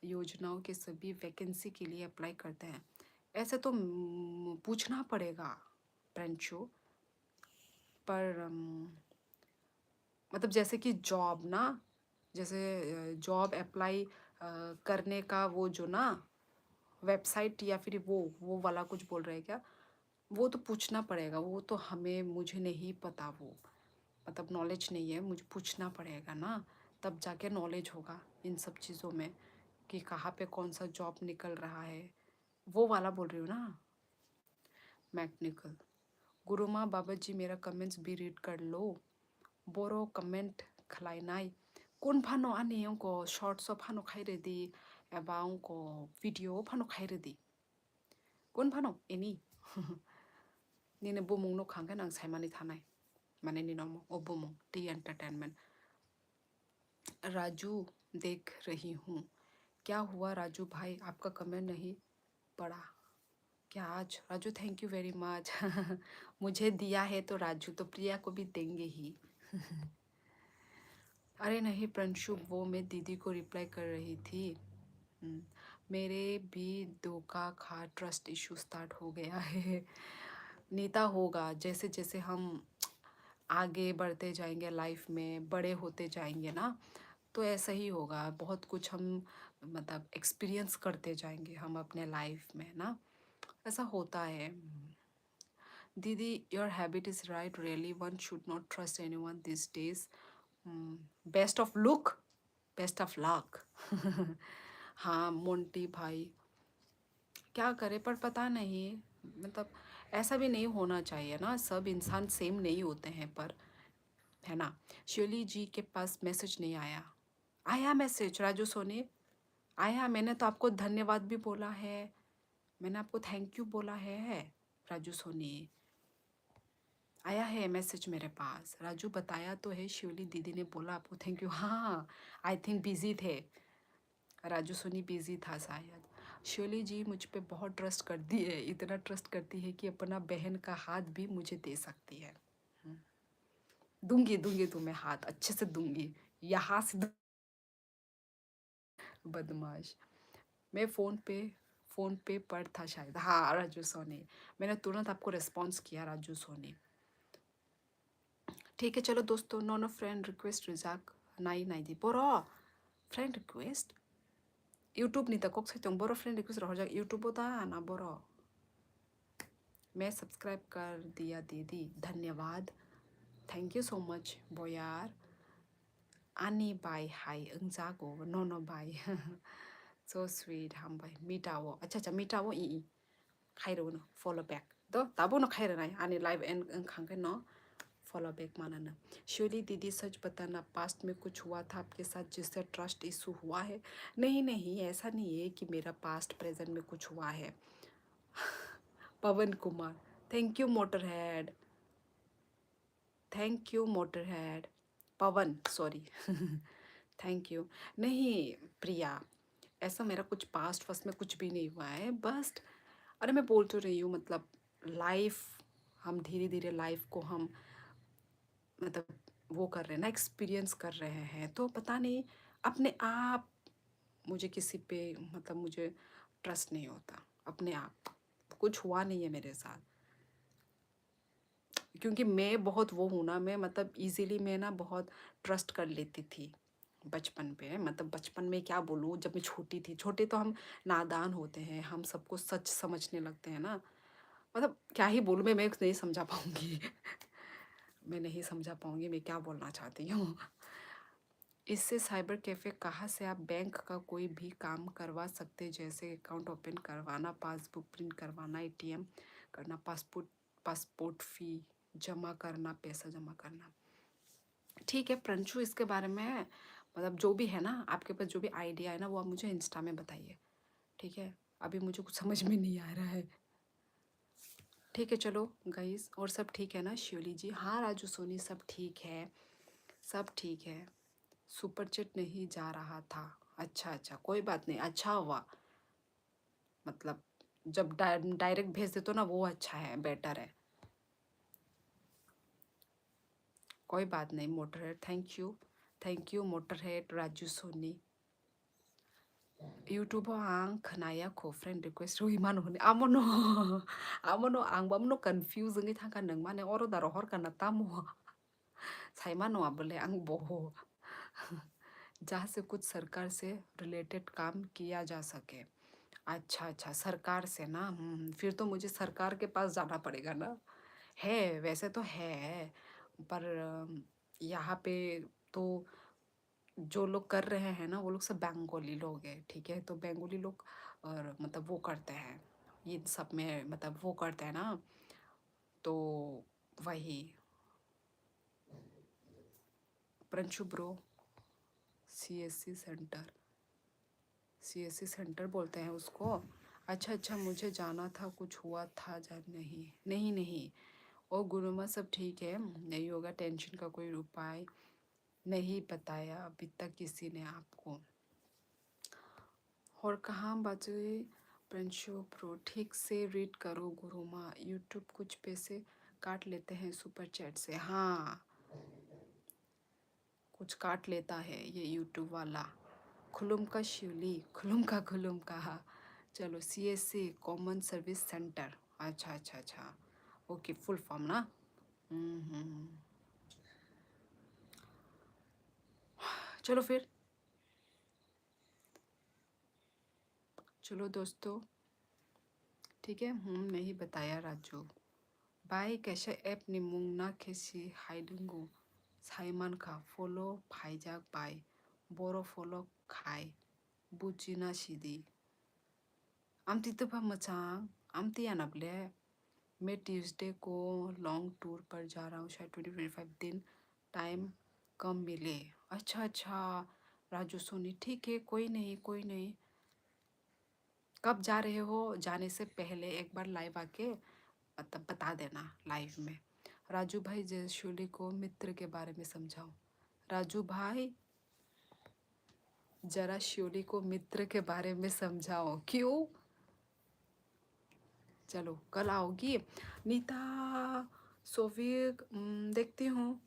योजनाओं के सभी वैकेंसी के लिए अप्लाई करते हैं. ऐसे तो पूछना पड़ेगा प्रेंचो. पर मतलब जैसे कि जॉब ना जैसे जॉब अप्लाई करने का वो जो ना वेबसाइट या फिर वो वाला कुछ बोल रहे हैं क्या. वो तो पूछना पड़ेगा. वो तो हमें मुझे नहीं पता. वो मतलब नॉलेज नहीं है. मुझे पूछना पड़ेगा ना तब जाके नॉलेज होगा इन सब चीज़ों में कि कहाँ पे कौन सा जॉब निकल रहा है. वो वाला बोल रही हूँ ना मैकेनिकल. गुरुमा बाबा जी मेरा कमेंट्स भी रीड कर लो. बोरो कमेंट खलाइनाई कौन फानो आने उनको शॉर्ट्स फानो खाइरेदी एबा उनको वीडियो फानो खाइरेदी कौन फानो एनी. निने बुमुंग नो खांगन आं साइमानी थानाय माने निनम ओ बुमुंग टी एंटरटेनमेंट. राजू देख रही हूँ. क्या हुआ राजू भाई आपका कमेंट नहीं पड़ा क्या आज. Raju thank you very much. मुझे दिया है तो राजू तो प्रिया को भी देंगे ही. अरे नहीं प्रंशु वो मैं दीदी को रिप्लाई कर रही थी. मेरे भी धोखा खा ट्रस्ट इशू स्टार्ट हो गया है. नीता होगा जैसे जैसे हम आगे बढ़ते जाएंगे लाइफ में, बड़े होते जाएंगे ना, तो ऐसा ही होगा। बहुत कुछ हम मतलब एक्सपीरियंस करते जाएंगे हम अपने लाइफ में ना, ऐसा होता है। दीदी, your habit is right, really one should not trust any one this days. Best of look, best of luck. हाँ मोंटी भाई, क्या करें, पर पता नहीं, मतलब ऐसा भी नहीं होना चाहिए ना, सब इंसान सेम नहीं होते हैं, पर है ना। शिवली जी के पास मैसेज नहीं आया। आया मैसेज राजू सोनी, आया। मैंने तो आपको धन्यवाद भी बोला है, मैंने आपको थैंक यू बोला है राजू सोनी। आया है मैसेज मेरे पास, राजू बताया तो है, शिवली दीदी ने बोला आपको थैंक यू। हाँ, आई थिंक बिजी थे, राजू सोनी बिजी था शायद। शिवली जी मुझ पे बहुत ट्रस्ट करती है, इतना ट्रस्ट करती है कि अपना बहन का हाथ भी मुझे दे सकती है। दूंगी दूंगी तुम्हें हाथ, अच्छे से दूंगी, यहाँ से बदमाश। मैं फ़ोन पे पर था शायद। हाँ राजू सोनी, मैंने तुरंत आपको रिस्पॉन्स किया राजू सोनी। ठीक है चलो दोस्तों, नो नो फ्रेंड रिक्वेस्ट रिजाक नाई नाई दी बोरो फ्रेंड रिक्वेस्ट यूट्यूब नहीं तक से तुम बोरो फ्रेंड रिक्वेस्ट रहो जाए यूट्यूब होता है ना बोरो। मैं सब्सक्राइब कर दिया दीदी, धन्यवाद, थैंक यू सो मच बोयार। आनी बाय हाय जागो no no bye. So sweet हम बाय मीटावो, अच्छा अच्छा मीटावो ई खाइरो न फॉलो बैक तो ताबो न खाइरो ना आने लाइव एंड खांगे न फॉलो बैक माना न। श्योरली दीदी सच बताना, पास्ट में कुछ हुआ था आपके साथ जिससे ट्रस्ट इशू हुआ है? नहीं नहीं, ऐसा नहीं है कि मेरा पास्ट प्रेजेंट में कुछ हुआ है। Pawan Kumar, thank you Motorhead, thank you Motorhead, Pawan sorry. Thank you. नहीं प्रिया, ऐसा मेरा कुछ पास्ट फर्स्ट में कुछ भी नहीं हुआ है, बस अरे मैं बोल तो रही हूँ, मतलब लाइफ, हम धीरे धीरे लाइफ को हम मतलब वो कर रहे हैं ना, एक्सपीरियंस कर रहे हैं, तो पता नहीं अपने आप मुझे किसी पे मतलब मुझे ट्रस्ट नहीं होता अपने आप, कुछ हुआ नहीं है मेरे साथ, क्योंकि मैं बहुत वो हूँ ना, मैं मतलब इजीली मैं ना बहुत ट्रस्ट कर लेती थी बचपन पे, मतलब बचपन में क्या बोलूँ, जब मैं छोटी थी, छोटे तो हम नादान होते हैं, हम सबको सच समझने लगते हैं ना, मतलब क्या ही बोलूँ मैं नहीं समझा पाऊँगी। मैं नहीं समझा पाऊँगी मैं क्या बोलना चाहती हूँ। इससे साइबर कैफ़े कहाँ से आप बैंक का कोई भी काम करवा सकते, जैसे अकाउंट ओपन करवाना, पासबुक प्रिंट करवाना, एटीएम करना, पासपोर्ट फ़ी जमा करना, पैसा जमा करना। ठीक है प्रंशु, इसके बारे में मतलब जो भी है ना, आपके पास जो भी आइडिया है ना, वो आप मुझे इंस्टा में बताइए, ठीक है? अभी मुझे कुछ समझ में नहीं आ रहा है। ठीक है चलो गाइस, और सब ठीक है ना शिवली जी? हाँ राजू सोनी, सब ठीक है, सब ठीक है। सुपर चैट नहीं जा रहा था, अच्छा अच्छा कोई बात नहीं, अच्छा हुआ, मतलब जब डायरेक्ट भेज दे तो ना वो अच्छा है, बेटर है, कोई बात नहीं Motorhead, thank you Motorhead Raju Soni. 유튜버 ang kanaya ko friend request ro imano hone amono amono ang bamno confuse ngi thang kan nang mane oro daro hor kan tamo saimano abole ang boho। जहाँ से कुछ सरकार से related काम किया जा सके। अच्छा अच्छा सरकार से ना, फिर तो मुझे सरकार के पास जाना पड़ेगा ना। है वैसे तो है, पर यहाँ पे तो जो लोग कर रहे हैं ना वो लोग सब बंगाली लोग हैं, ठीक है? तो बंगाली लोग और मतलब वो करते हैं, ये सब में मतलब वो करते हैं ना, तो वही Pranshu bro, CSC centre, CSC centre बोलते हैं उसको। अच्छा अच्छा मुझे जाना था, कुछ हुआ था जा नहीं नहीं नहीं, और गुरुमा सब ठीक है, नहीं होगा टेंशन का कोई उपाय नहीं बताया अभी तक किसी ने आपको। और कहाँ बजे प्रिंशु प्रो, ठीक से रीड करो गुरुमा, यूट्यूब कुछ पैसे काट लेते हैं सुपर चैट से। हाँ कुछ काट लेता है ये यूट्यूब वाला। खुलुम का शिवली, खुलुम का हाँ। चलो सीएससी कॉमन सर्विस सेंटर, अच्छा अच्छा अच्छा, ओके फुल फॉर्म ना। हम्म। चलो फिर, चलो दोस्तों, ठीक है। नहीं बताया राजू भाई कैसे ऐप निमुंगना कैसी हाइडिंगो साइमान का फॉलो फाइजाक बाय बोरो फॉलो खाई बुचिना सीधी आमती तो पा मचांग आमती अनबले मैं ट्यूसडे को लॉन्ग टूर पर जा रहा हूँ, शायद 20-25 दिन टाइम कम मिले। अच्छा अच्छा राजू सोनी, ठीक है, कोई नहीं कोई नहीं। कब जा रहे हो? जाने से पहले एक बार लाइव आके मतलब बता देना लाइव में। राजू भाई जयशुली को मित्र के बारे में समझाओ। राजू भाई जरा श्योली को मित्र के बारे में समझाओ। क्यों? चलो कल आओगी नीता सोफिक, देखती हूँ,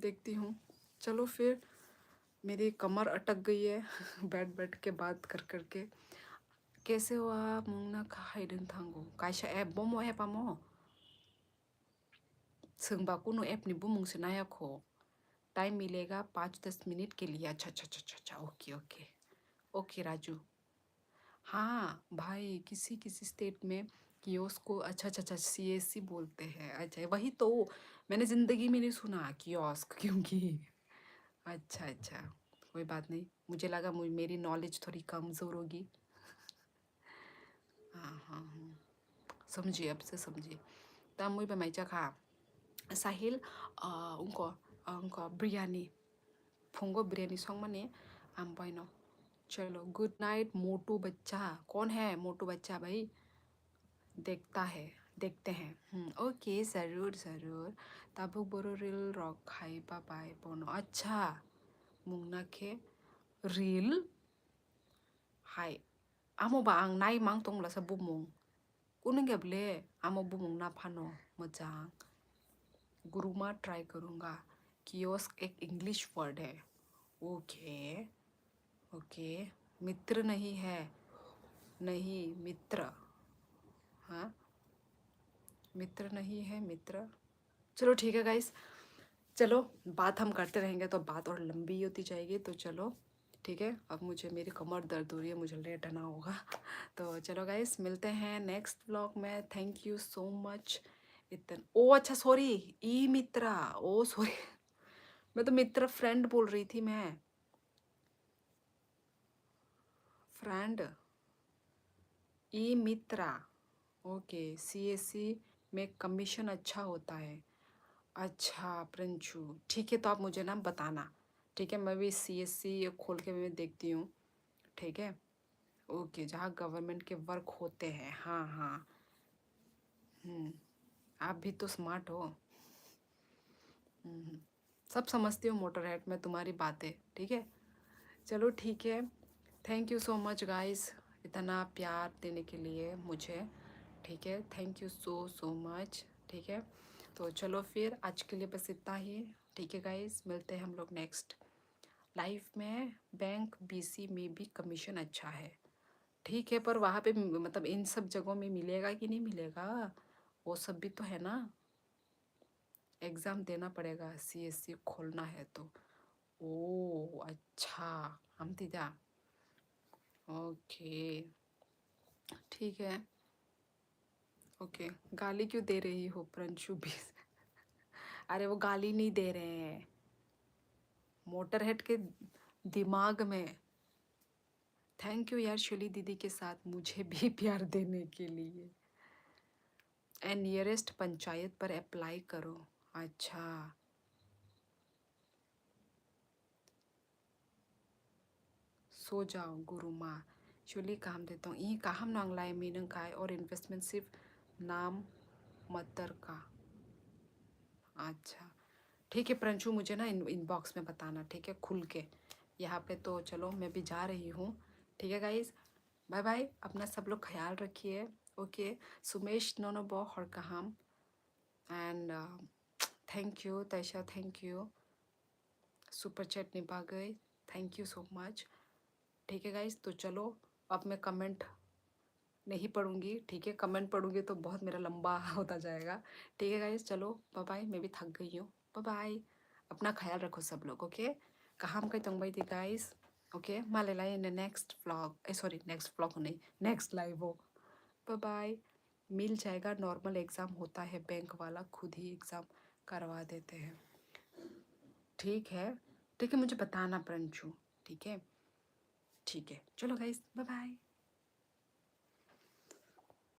देखती हूँ। चलो फिर, मेरी कमर अटक गई है बैठ बैठ के बात कर कर के। कैसे हो आप? मुंगना हाइडन थांगो काइशा ऐप बोमो ऐप आमो संगबाकुनो ऐप निबो मुंगसनाया खो टाइम मिलेगा 5-10 मिनट के लिए। अच्छा अच्छा अच्छा अच्छा अच्छा, ओके ओके ओके राजू। हाँ भाई, किसी किसी स्टेट में कियोस्क को अच्छा अच्छा अच्छा सीएससी बोलते हैं। अच्छा वही तो, मैंने ज़िंदगी में नहीं सुना कियोस्क क्योंकि अच्छा अच्छा, कोई बात नहीं, मुझे लगा मेरी नॉलेज थोड़ी कमज़ोर होगी। हाँ हाँ हाँ, समझिए, अब से समझिए। तब मुझे बमाइचा खा साहिल उनको उनको बिरयानी फुंगो बिरयानी सॉन्ग मने आम पाइनो। चलो गुड नाइट मोटू बच्चा। कौन है मोटू बच्चा भाई? देखता है, देखते हैं। ओके ज़रूर ज़रूर। ताबुक बोरो रील रॉक खाई बाय बोनो। अच्छा मुंगना के रील हाय आमो बा आं नाय मांग तोंगला सा बुमुंग उनंगेबले आमो बुमुंग ना फानो मजांग गुरुमा ट्राई करूँगा। कियोस्क एक इंग्लिश वर्ड है। ओके ओके, मित्र नहीं है, नहीं मित्र, हाँ मित्र नहीं है, मित्र। चलो ठीक है गाइस, चलो बात हम करते रहेंगे तो बात और लंबी होती जाएगी। तो चलो ठीक है, अब मुझे मेरी कमर दर्द हो रही है, मुझे लेटना होगा तो चलो गाइस, मिलते हैं नेक्स्ट व्लॉग में। Thank you so much. इतन ओ अच्छा सॉरी, ई मित्रा, ओ सॉरी मैं तो मित्र फ्रेंड बोल रही थी मैं, फ्रेंड ई मित्रा। ओके, सीएससी में कमीशन अच्छा होता है। अच्छा प्रिंचू, ठीक है, तो आप मुझे ना बताना, ठीक है। मैं भी सीएससी खोल के मैं देखती हूँ, ठीक है। ओके, जहाँ गवर्नमेंट के वर्क होते हैं, हाँ हाँ। आप भी तो स्मार्ट हो। सब समझती हूँ मोटर हेड में तुम्हारी बातें, ठीक है। चलो ठीक है, thank you so much guys, इतना प्यार देने के लिए मुझे, ठीक है। Thank you so so much, ठीक है। तो चलो फिर आज के लिए बस इतना ही, ठीक है गाइस, मिलते हैं हम लोग नेक्स्ट लाइफ में। बैंक बीसी में भी कमीशन अच्छा है, ठीक है, पर वहाँ पे मतलब इन सब जगहों में मिलेगा कि नहीं मिलेगा, वो सब भी तो है ना। एग्ज़ाम देना पड़ेगा, सीएससी खोलना है तो। ओ अच्छा, हम तीजा, ओके ठीक है। ओके, गाली क्यों दे रही हो प्रंशु भी अरे वो गाली नहीं दे रहे हैं, मोटरहेड के दिमाग में। थैंक यू यार शोली दीदी के साथ मुझे भी प्यार देने के लिए। एंड नियरेस्ट पंचायत पर अप्लाई करो। अच्छा सो जाओ गुरु माँ, शोली काम देता हूँ ई काम नांगलाय मीनंग काय और इन्वेस्टमेंट सिर्फ नाम मतर का। अच्छा ठीक है प्रंशु, मुझे ना इनबॉक्स में बताना, ठीक है, खुल के। यहाँ पे तो चलो मैं भी जा रही हूँ, ठीक है गाइज, बाय बाय, अपना सब लोग ख्याल रखिए। ओके, सुमेश नोनोबो हरकाहाम and thank you Taisha, thank you super chat निभा गई, थैंक यू सो मच, ठीक है गाइज। तो चलो अब मैं कमेंट नहीं पढ़ूंगी, ठीक है, कमेंट पढ़ूंगी तो बहुत मेरा लंबा होता जाएगा, ठीक है गाइज। चलो बाय बाय, मैं भी थक गई हूँ, बाय बाय, अपना ख्याल रखो सब लोग, okay? Kaham kay tong bayti guys. Okay, malalay in the next vlog. Sorry, next vlog नहीं, next live हो. Bye bye. मिल जाएगा, नॉर्मल एग्ज़ाम होता है बैंक वाला, खुद ही एग्ज़ाम करवा देते हैं. ठीक है, ठीक है, मुझे बताना प्रंशु. ठीक है, ठीक है, चलो गाइस, बाय बाय.